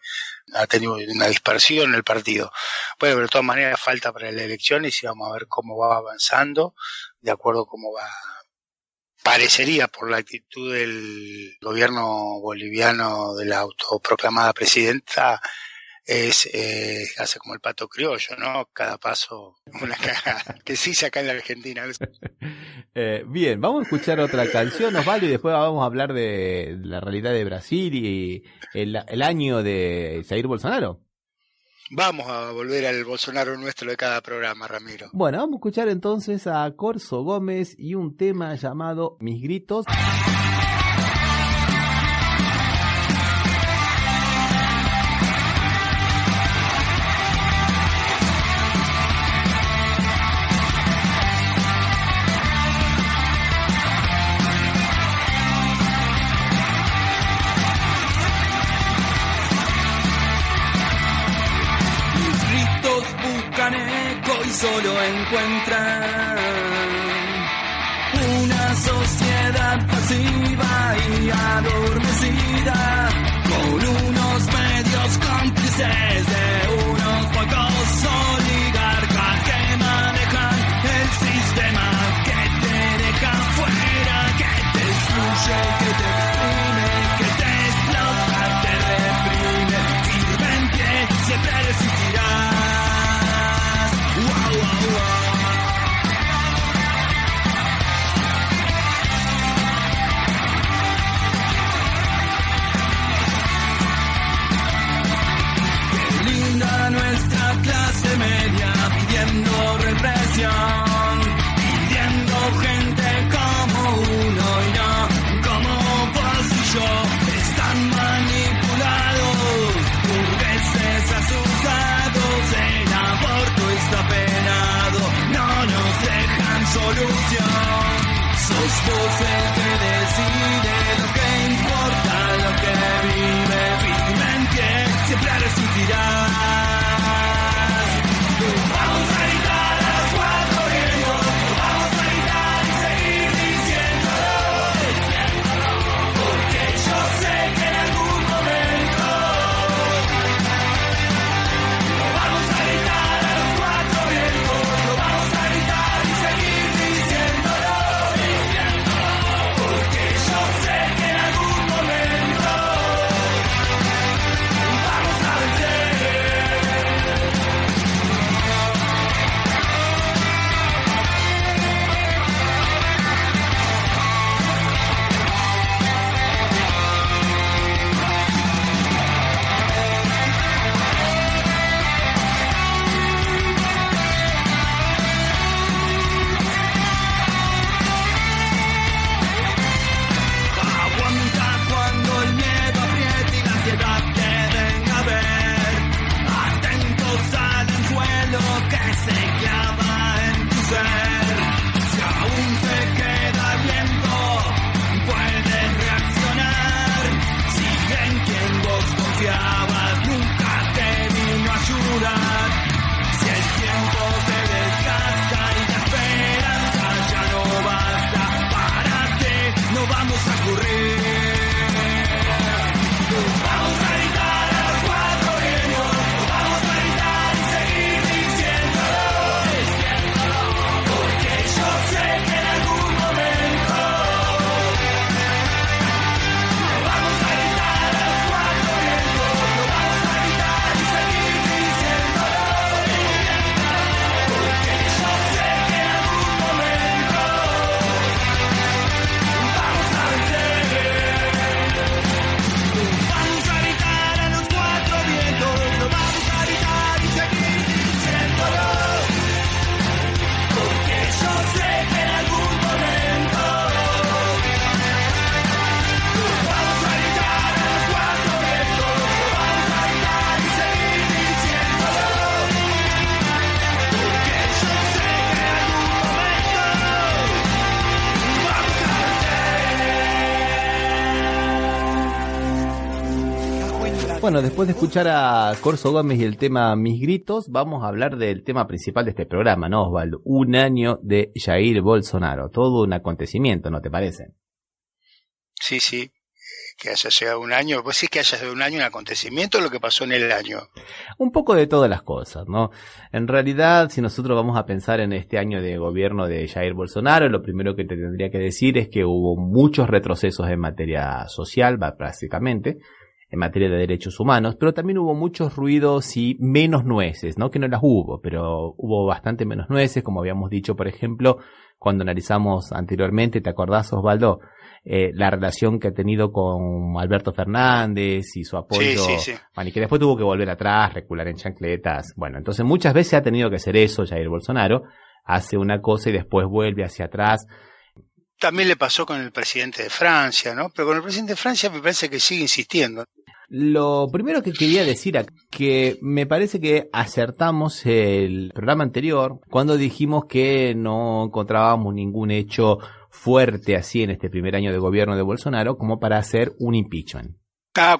ha tenido una dispersión el partido. Bueno, pero de todas maneras falta para las elecciones y vamos a ver cómo va avanzando, de acuerdo a cómo va. Parecería, por la actitud del gobierno boliviano de la autoproclamada presidenta, hace como el pato criollo, ¿no? Cada paso una cagada, que sí se acá en la Argentina.
Bien, vamos a escuchar otra canción, Osvaldo, y después vamos a hablar de la realidad de Brasil y el año de Jair Bolsonaro.
Vamos a volver al Bolsonaro nuestro de cada programa, Ramiro.
Bueno, vamos a escuchar entonces a Corso Gómez y un tema llamado Mis Gritos.
Y solo encuentran una sociedad pasiva y adormecida, con unos medios cómplices de unos pocos oligarcas que manejan el sistema, que te deja fuera, que te excluye, que te oprime, que te explota, te reprime, firme en pie, siempre resistirá. Sos vos el que decide lo que importa, lo que vive firme en pie, siempre resistirás. Vamos a gritar a los cuatro vientos, vamos a gritar y seguir diciéndolo, porque yo sé que en algún momento lo vamos a gritar a los cuatro vientos, lo vamos a gritar y seguir diciéndolo, porque yo sé que en algún momento vamos a vencer. Aguanta cuando el miedo apriete y la ansiedad te venga a ver. Atentos al anzuelo que se clava en tu ser. Si aún te queda aliento, puedes reaccionar. Sigue en quien vos confiabas, nunca te vino a ayudar. Si el tiempo te desgasta y la esperanza ya no basta, párate, no vamos a correr. Vamos a gritar a los cuatro vientos, vamos a gritar y seguir diciéndolo, porque yo sé que en algún momento lo vamos a gritar a los cuatro vientos, lo vamos a gritar y seguir diciéndolo, porque yo sé que en algún momento vamos a vencer. Vamos a gritar a los cuatro vientos, lo vamos a gritar y seguir diciéndolo, porque yo sé que en algún momento vamos a gritar a los cuatro vientos, lo vamos a gritar y seguir diciéndolo, porque yo sé que en algún momento vamos a
Bueno, después de escuchar a Corso Gómez y el tema Mis Gritos, vamos a hablar del tema principal de este programa, ¿no, Osvaldo? Un año de Jair Bolsonaro. Todo un acontecimiento, ¿no te parece?
Sí, sí, que haya llegado un año, pues sí que haya llegado un año, un acontecimiento, lo que pasó en el año.
Un poco de todas las cosas, ¿no? En realidad, si nosotros vamos a pensar en este año de gobierno de Jair Bolsonaro, lo primero que te tendría que decir es que hubo muchos retrocesos en materia social, básicamente, en materia de derechos humanos, pero también hubo muchos ruidos y menos nueces, ¿no? Que no las hubo, pero hubo bastante menos nueces, como habíamos dicho, por ejemplo, cuando analizamos anteriormente, ¿te acordás, Osvaldo? La relación que ha tenido con Alberto Fernández y su apoyo,
Sí.
y que después tuvo que volver atrás, recular en chancletas. Bueno, entonces muchas veces ha tenido que hacer eso Jair Bolsonaro, hace una cosa y después vuelve hacia atrás.
También le pasó con el presidente de Francia, ¿no? Pero con el presidente de Francia me parece que sigue insistiendo.
Lo primero que quería decir es que me parece que acertamos el programa anterior cuando dijimos que no encontrábamos ningún hecho fuerte así en este primer año de gobierno de Bolsonaro como para hacer un impeachment.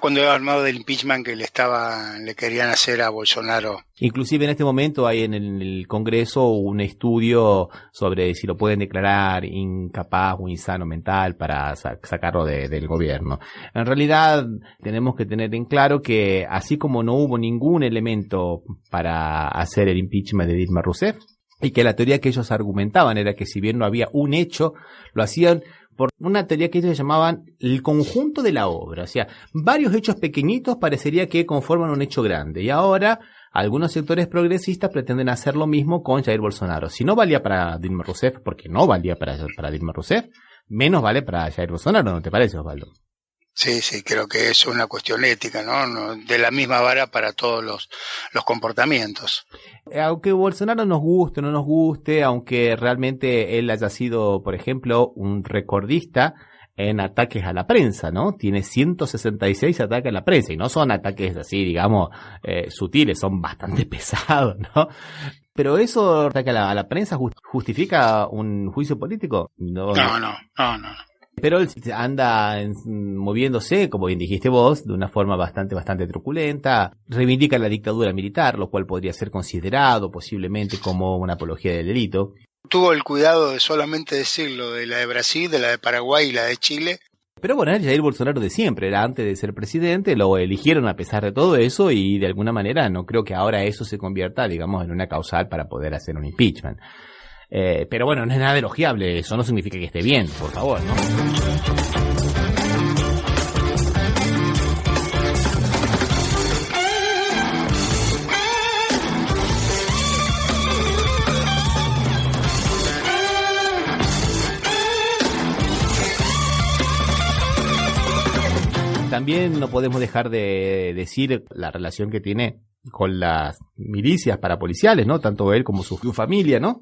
Cuando había armado del impeachment que le querían hacer a Bolsonaro.
Inclusive en este momento hay en el Congreso un estudio sobre si lo pueden declarar incapaz o insano mental para sacarlo del gobierno. En realidad tenemos que tener en claro que así como no hubo ningún elemento para hacer el impeachment de Dilma Rousseff, y que la teoría que ellos argumentaban era que si bien no había un hecho, lo hacían por una teoría que ellos llamaban el conjunto de la obra. O sea, varios hechos pequeñitos parecería que conforman un hecho grande. Y ahora algunos sectores progresistas pretenden hacer lo mismo con Jair Bolsonaro. Si no valía para Dilma Rousseff, porque no valía para Dilma Rousseff, menos vale para Jair Bolsonaro, ¿no te parece, Osvaldo?
Sí, creo que es una cuestión ética, ¿no? De la misma vara para todos los comportamientos.
Aunque Bolsonaro nos guste o no nos guste, aunque realmente él haya sido, por ejemplo, un recordista en ataques a la prensa, ¿no? Tiene 166 ataques a la prensa, y no son ataques así, digamos, sutiles, son bastante pesados, ¿no? Pero eso, ataque a la prensa, ¿justifica un juicio político?
No.
Pero él anda moviéndose, como bien dijiste vos, de una forma bastante truculenta. Reivindica la dictadura militar, lo cual podría ser considerado posiblemente como una apología del delito.
Tuvo el cuidado de solamente decirlo de la de Brasil, de la de Paraguay y la de Chile.
Pero bueno, el Jair Bolsonaro de siempre, era antes de ser presidente, lo eligieron a pesar de todo eso y de alguna manera no creo que ahora eso se convierta, digamos, en una causal para poder hacer un impeachment. Pero bueno, no es nada elogiable, eso no significa que esté bien, por favor, ¿no? También no podemos dejar de decir la relación que tiene con las milicias parapoliciales, ¿no? Tanto él como su familia, ¿no?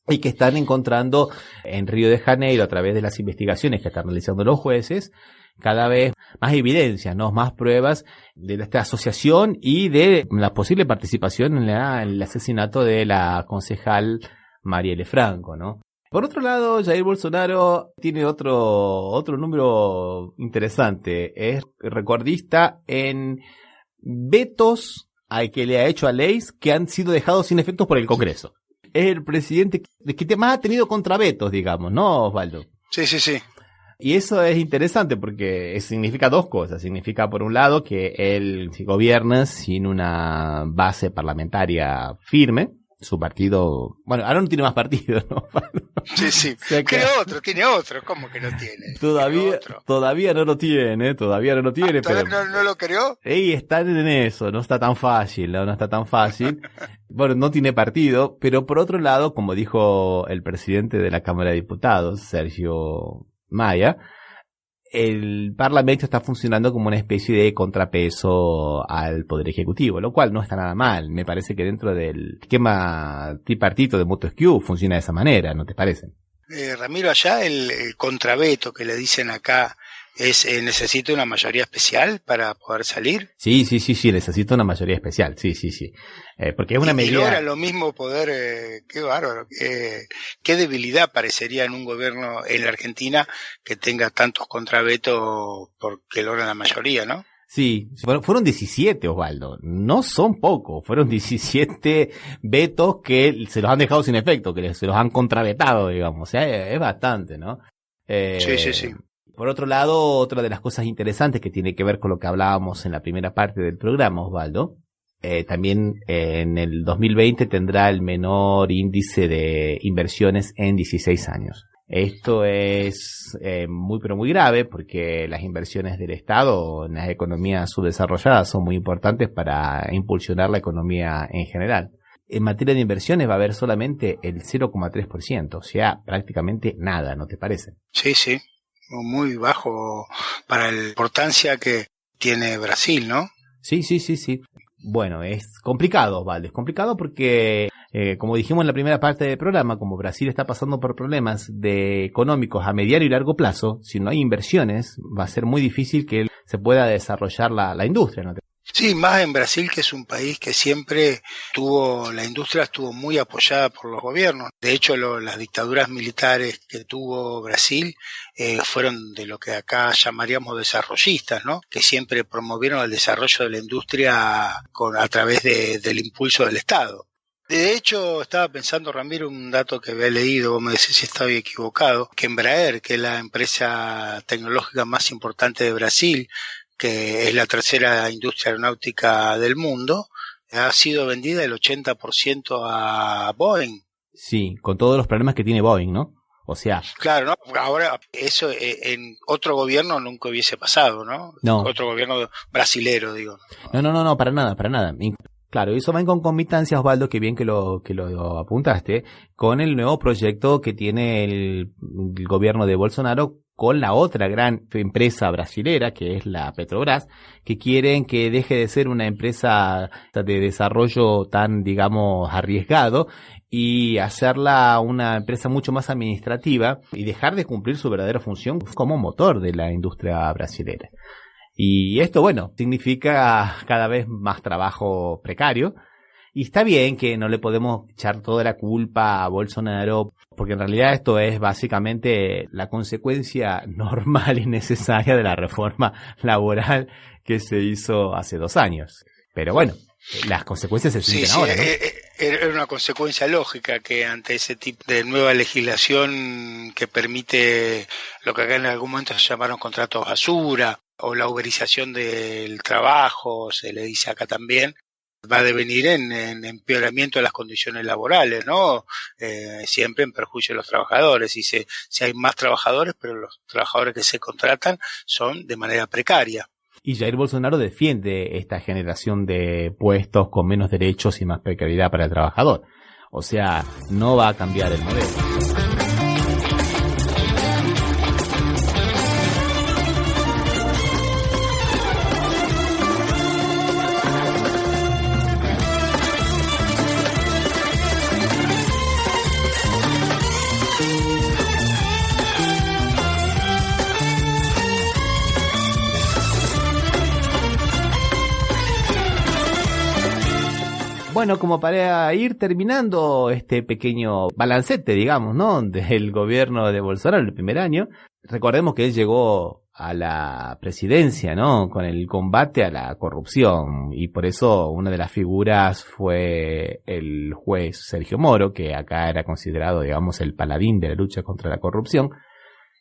Y que están encontrando en Río de Janeiro, a través de las investigaciones que están realizando los jueces, cada vez más evidencias, ¿no? Más pruebas de esta asociación y de la posible participación en el asesinato de la concejal Marielle Franco, ¿no? Por otro lado, Jair Bolsonaro tiene otro número interesante. Es recordista en vetos al que le ha hecho a leyes que han sido dejados sin efectos por el Congreso. Es el presidente que más ha tenido contravetos, digamos, ¿no, Osvaldo?
Sí.
Y eso es interesante porque significa dos cosas. Significa, por un lado, que él gobierna sin una base parlamentaria firme. Su partido, bueno, ahora no tiene más partido, ¿no?
Sí.
O sea que
tiene otro, ¿cómo que no tiene?
Todavía no lo tiene,
¿Todavía
pero
no lo creó?
Están en eso, no está tan fácil, no está tan fácil. Bueno, no tiene partido, pero por otro lado, como dijo el presidente de la Cámara de Diputados, Sergio Maya, el Parlamento está funcionando como una especie de contrapeso al Poder Ejecutivo, lo cual no está nada mal. Me parece que dentro del esquema tripartito de Montesquieu funciona de esa manera, ¿no te parece?
Ramiro, allá el contraveto que le dicen acá es necesita una mayoría especial para poder salir.
Sí, necesita una mayoría especial, sí. Porque es una medida.
Y logra lo mismo poder, qué bárbaro, qué debilidad parecería en un gobierno en la Argentina que tenga tantos contravetos porque logra la mayoría, ¿no?
Sí, fueron 17, Osvaldo, no son pocos, fueron 17 vetos que se los han dejado sin efecto, que se los han contravetado, digamos, o sea, es bastante, ¿no?
Sí.
Por otro lado, otra de las cosas interesantes que tiene que ver con lo que hablábamos en la primera parte del programa, Osvaldo, también en el 2020 tendrá el menor índice de inversiones en 16 años. Esto es muy grave porque las inversiones del Estado en las economías subdesarrolladas son muy importantes para impulsionar la economía en general. En materia de inversiones va a haber solamente el 0,3%, o sea, prácticamente nada, ¿no te parece?
Sí, muy bajo para la importancia que tiene Brasil, ¿no?
Sí. Bueno, es complicado, Osvaldo, es complicado porque, como dijimos en la primera parte del programa, como Brasil está pasando por problemas económicos a mediano y largo plazo, si no hay inversiones, va a ser muy difícil que se pueda desarrollar la industria, ¿no?
Sí, más en Brasil, que es un país que siempre la industria estuvo muy apoyada por los gobiernos. De hecho, las dictaduras militares que tuvo Brasil fueron de lo que acá llamaríamos desarrollistas, ¿no? Que siempre promovieron el desarrollo de la industria a través del impulso del Estado. De hecho, estaba pensando, Ramiro, un dato que había leído, vos me decís si estaba equivocado, que Embraer, que es la empresa tecnológica más importante de Brasil, que es la tercera industria aeronáutica del mundo, ha sido vendida el 80% a Boeing.
Sí, con todos los problemas que tiene Boeing, ¿no? O sea...
Claro, ¿no? Ahora eso en otro gobierno nunca hubiese pasado, ¿no?
No.
Otro gobierno brasilero, digo.
No, para nada. Claro, eso va en concomitancia, Osvaldo, que bien que lo apuntaste, con el nuevo proyecto que tiene el gobierno de Bolsonaro con la otra gran empresa brasilera, que es la Petrobras, que quieren que deje de ser una empresa de desarrollo tan, digamos, arriesgado y hacerla una empresa mucho más administrativa y dejar de cumplir su verdadera función como motor de la industria brasilera. Y esto, bueno, significa cada vez más trabajo precario Y está bien que no le podemos echar toda la culpa a Bolsonaro, porque en realidad esto es básicamente la consecuencia normal y necesaria de la reforma laboral que se hizo hace 2 años. Pero bueno, las consecuencias se sienten ahora, ¿no?
Era una consecuencia lógica que ante ese tipo de nueva legislación que permite lo que acá en algún momento se llamaron contratos basura o la uberización del trabajo, se le dice acá también, va a devenir en empeoramiento de las condiciones laborales, ¿no? Siempre en perjuicio de los trabajadores. Y si hay más trabajadores, pero los trabajadores que se contratan son de manera precaria.
Y Jair Bolsonaro defiende esta generación de puestos con menos derechos y más precariedad para el trabajador. O sea, no va a cambiar el modelo. Bueno, como para ir terminando este pequeño balancete, digamos, ¿no?, del gobierno de Bolsonaro el primer año, recordemos que él llegó a la presidencia, ¿no?, con el combate a la corrupción, y por eso una de las figuras fue el juez Sergio Moro, que acá era considerado, digamos, el paladín de la lucha contra la corrupción.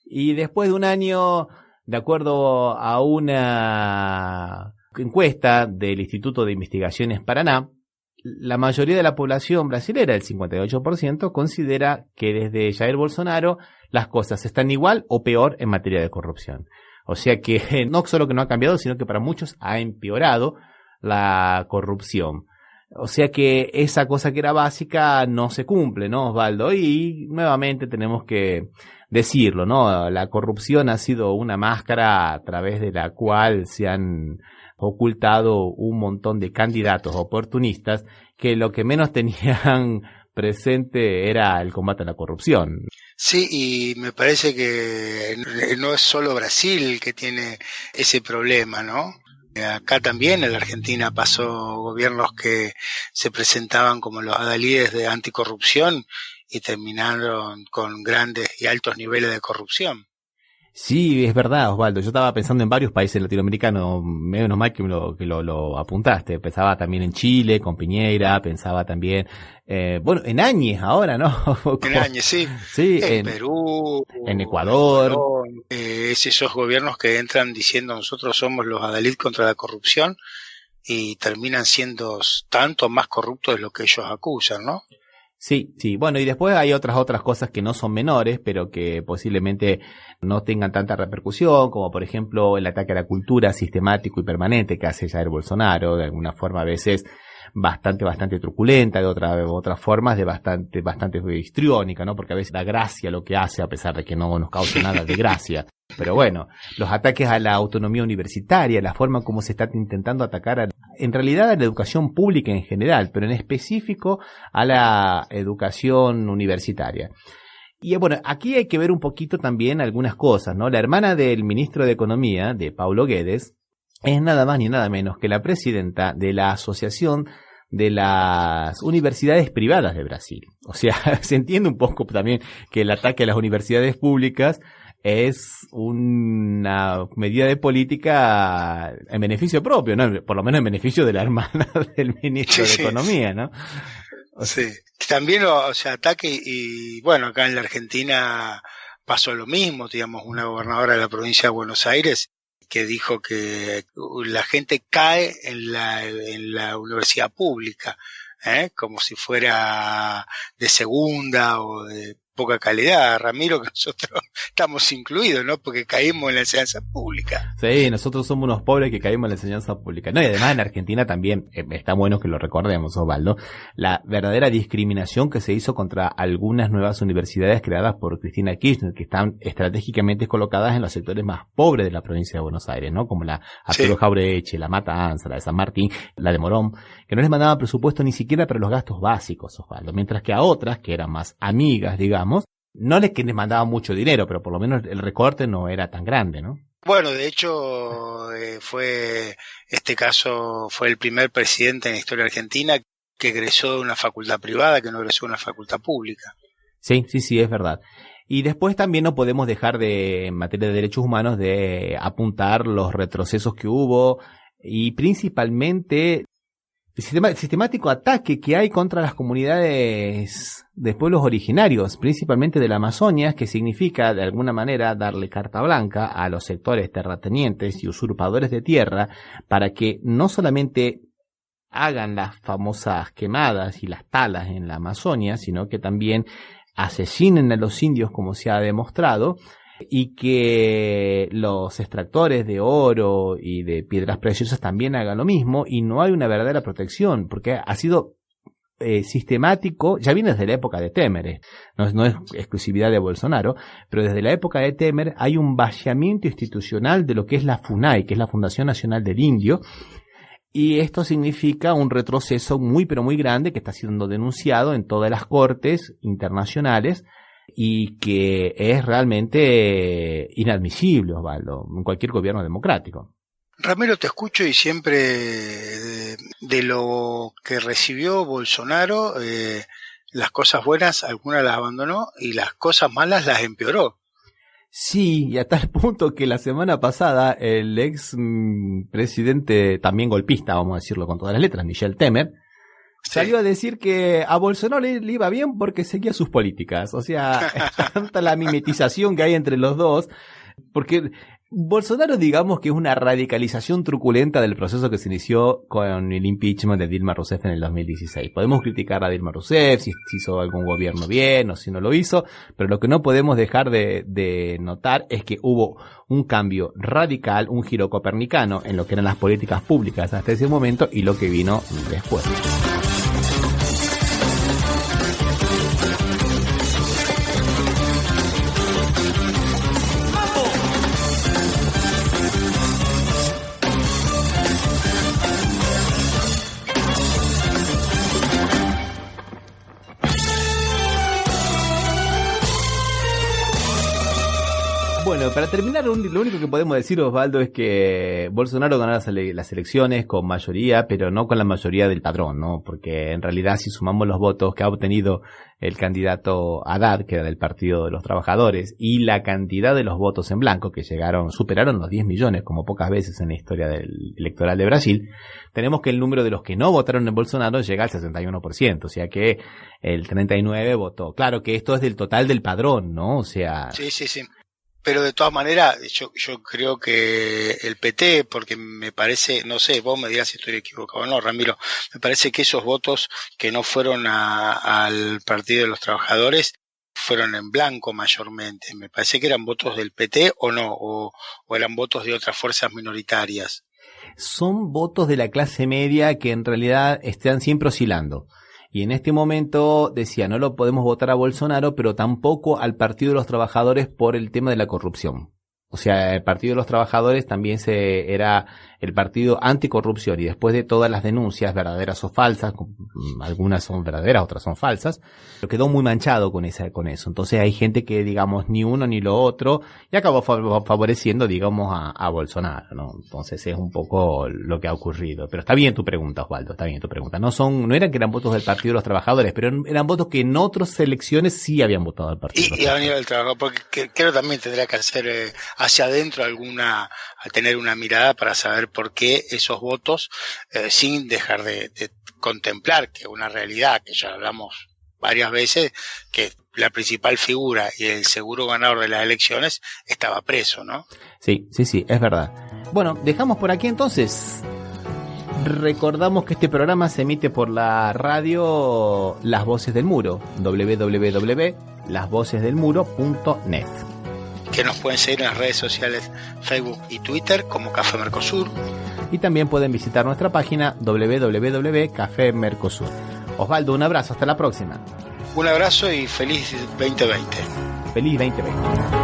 Y después de un año, de acuerdo a una encuesta del Instituto de Investigaciones Paraná, la mayoría de la población brasilera, el 58%, considera que desde Jair Bolsonaro las cosas están igual o peor en materia de corrupción. O sea que no solo que no ha cambiado, sino que para muchos ha empeorado la corrupción. O sea que esa cosa que era básica no se cumple, ¿no, Osvaldo? Y nuevamente tenemos que decirlo, ¿no? La corrupción ha sido una máscara a través de la cual se han ocultado un montón de candidatos oportunistas que lo que menos tenían presente era el combate a la corrupción.
Sí, y me parece que no es solo Brasil que tiene ese problema, ¿no? Acá también en la Argentina pasó gobiernos que se presentaban como los adalides de anticorrupción y terminaron con grandes y altos niveles de corrupción.
Sí, es verdad, Osvaldo. Yo estaba pensando en varios países latinoamericanos, menos mal que lo apuntaste. Pensaba también en Chile, con Piñera, pensaba también, en Áñez ahora, ¿no?
En Áñez, sí.
Sí,
en Perú,
en Ecuador.
Es esos gobiernos que entran diciendo nosotros somos los adalid contra la corrupción y terminan siendo tanto más corruptos de lo que ellos acusan, ¿no?
Sí, sí. Bueno, y después hay otras cosas que no son menores, pero que posiblemente no tengan tanta repercusión, como por ejemplo el ataque a la cultura sistemático y permanente que hace Jair Bolsonaro, de alguna forma a veces bastante truculenta, de otras formas de bastante histriónica, ¿no? Porque a veces da gracia lo que hace, a pesar de que no nos causa nada de gracia. Pero bueno, los ataques a la autonomía universitaria, la forma como se está intentando atacar en realidad a la educación pública en general, pero en específico a la educación universitaria. Y bueno, aquí hay que ver un poquito también algunas cosas, ¿no? La hermana del ministro de Economía, de Paulo Guedes, es nada más ni nada menos que la presidenta de la Asociación de las Universidades Privadas de Brasil. O sea, se entiende un poco también que el ataque a las universidades públicas es una medida de política en beneficio propio, ¿no? Por lo menos en beneficio de la hermana del ministro de Economía, ¿no?
Sí. También, ataque y bueno, acá en la Argentina pasó lo mismo, digamos, una gobernadora de la provincia de Buenos Aires que dijo que la gente cae en la universidad pública, como si fuera de segunda o de poca calidad, Ramiro, que nosotros estamos incluidos, ¿no? Porque caímos en la enseñanza pública.
Sí, nosotros somos unos pobres que caímos en la enseñanza pública. No, y además en Argentina también, está bueno que lo recordemos, Osvaldo, la verdadera discriminación que se hizo contra algunas nuevas universidades creadas por Cristina Kirchner, que están estratégicamente colocadas en los sectores más pobres de la provincia de Buenos Aires, ¿no? Como la Arturo Jaureche, la Matanza, la de San Martín, la de Morón, que no les mandaban presupuesto ni siquiera para los gastos básicos, Osvaldo, mientras que a otras, que eran más amigas, digamos, no les mandaban mucho dinero, pero por lo menos el recorte no era tan grande, ¿no?
Bueno, de hecho, este caso fue el primer presidente en la historia argentina que egresó de una facultad privada que no egresó de una facultad pública.
Sí, es verdad. Y después también no podemos dejar de, en materia de derechos humanos, de apuntar los retrocesos que hubo y principalmente el sistemático ataque que hay contra las comunidades de pueblos originarios, principalmente de la Amazonia, que significa de alguna manera darle carta blanca a los sectores terratenientes y usurpadores de tierra para que no solamente hagan las famosas quemadas y las talas en la Amazonia, sino que también asesinen a los indios, como se ha demostrado, y que los extractores de oro y de piedras preciosas también hagan lo mismo, y no hay una verdadera protección, porque ha sido sistemático, ya viene desde la época de Temer, no es exclusividad de Bolsonaro, pero desde la época de Temer hay un vaciamiento institucional de lo que es la FUNAI, que es la Fundación Nacional del Indio, y esto significa un retroceso muy pero muy grande que está siendo denunciado en todas las cortes internacionales y que es realmente inadmisible, Osvaldo, en cualquier gobierno democrático.
Ramiro, te escucho y siempre de lo que recibió Bolsonaro, las cosas buenas algunas las abandonó y las cosas malas las empeoró.
Sí, y a tal punto que la semana pasada el ex presidente, también golpista, vamos a decirlo con todas las letras, Michel Temer, salió a decir que a Bolsonaro le iba bien porque seguía sus políticas. O sea, tanta la mimetización que hay entre los dos, porque Bolsonaro, digamos que es una radicalización truculenta del proceso que se inició con el impeachment de Dilma Rousseff en el 2016. Podemos criticar a Dilma Rousseff si hizo algún gobierno bien o si no lo hizo, pero lo que no podemos dejar de notar es que hubo un cambio radical, un giro copernicano en lo que eran las políticas públicas hasta ese momento y lo que vino después. Bueno, para terminar, lo único que podemos decir, Osvaldo, es que Bolsonaro ganó las elecciones con mayoría, pero no con la mayoría del padrón, ¿no? Porque en realidad, si sumamos los votos que ha obtenido el candidato Haddad, que era del Partido de los Trabajadores, y la cantidad de los votos en blanco, que superaron los 10 millones, como pocas veces en la historia electoral de Brasil, tenemos que el número de los que no votaron en Bolsonaro llega al 61%, o sea que el 39% votó. Claro que esto es del total del padrón, ¿no? O sea...
Sí. Pero de todas maneras, yo creo que el PT, porque me parece, no sé, vos me dirás si estoy equivocado o no, Ramiro, me parece que esos votos que no fueron al Partido de los Trabajadores fueron en blanco mayormente. Me parece que eran votos del PT o no, o eran votos de otras fuerzas minoritarias.
Son votos de la clase media que en realidad están siempre oscilando. Y en este momento decía, no lo podemos votar a Bolsonaro, pero tampoco al Partido de los Trabajadores por el tema de la corrupción. O sea, el Partido de los Trabajadores también era el partido anticorrupción, y después de todas las denuncias, verdaderas o falsas, algunas son verdaderas, otras son falsas, pero quedó muy manchado con eso. Entonces hay gente que, digamos, ni uno ni lo otro, y acabó favoreciendo, digamos, a Bolsonaro, ¿no? Entonces es un poco lo que ha ocurrido. Pero está bien tu pregunta, Osvaldo, está bien tu pregunta. No eran que eran votos del Partido de los Trabajadores, pero eran votos que en otras elecciones sí habían votado al Partido de los Trabajadores.
Y a venir al trabajo, porque creo también tendría que hacer hacia adentro a tener una mirada para saber por qué esos votos, sin dejar de contemplar que una realidad que ya hablamos varias veces, que la principal figura y el seguro ganador de las elecciones estaba preso, ¿no?
Sí, es verdad. Bueno, dejamos por aquí entonces. Recordamos que este programa se emite por la radio Las Voces del Muro, www.lasvocesdelmuro.net.
Que nos pueden seguir en las redes sociales Facebook y Twitter como Café Mercosur.
Y también pueden visitar nuestra página www.cafemercosur. Osvaldo, un abrazo, hasta la próxima.
Un abrazo y feliz 2020.
Feliz 2020.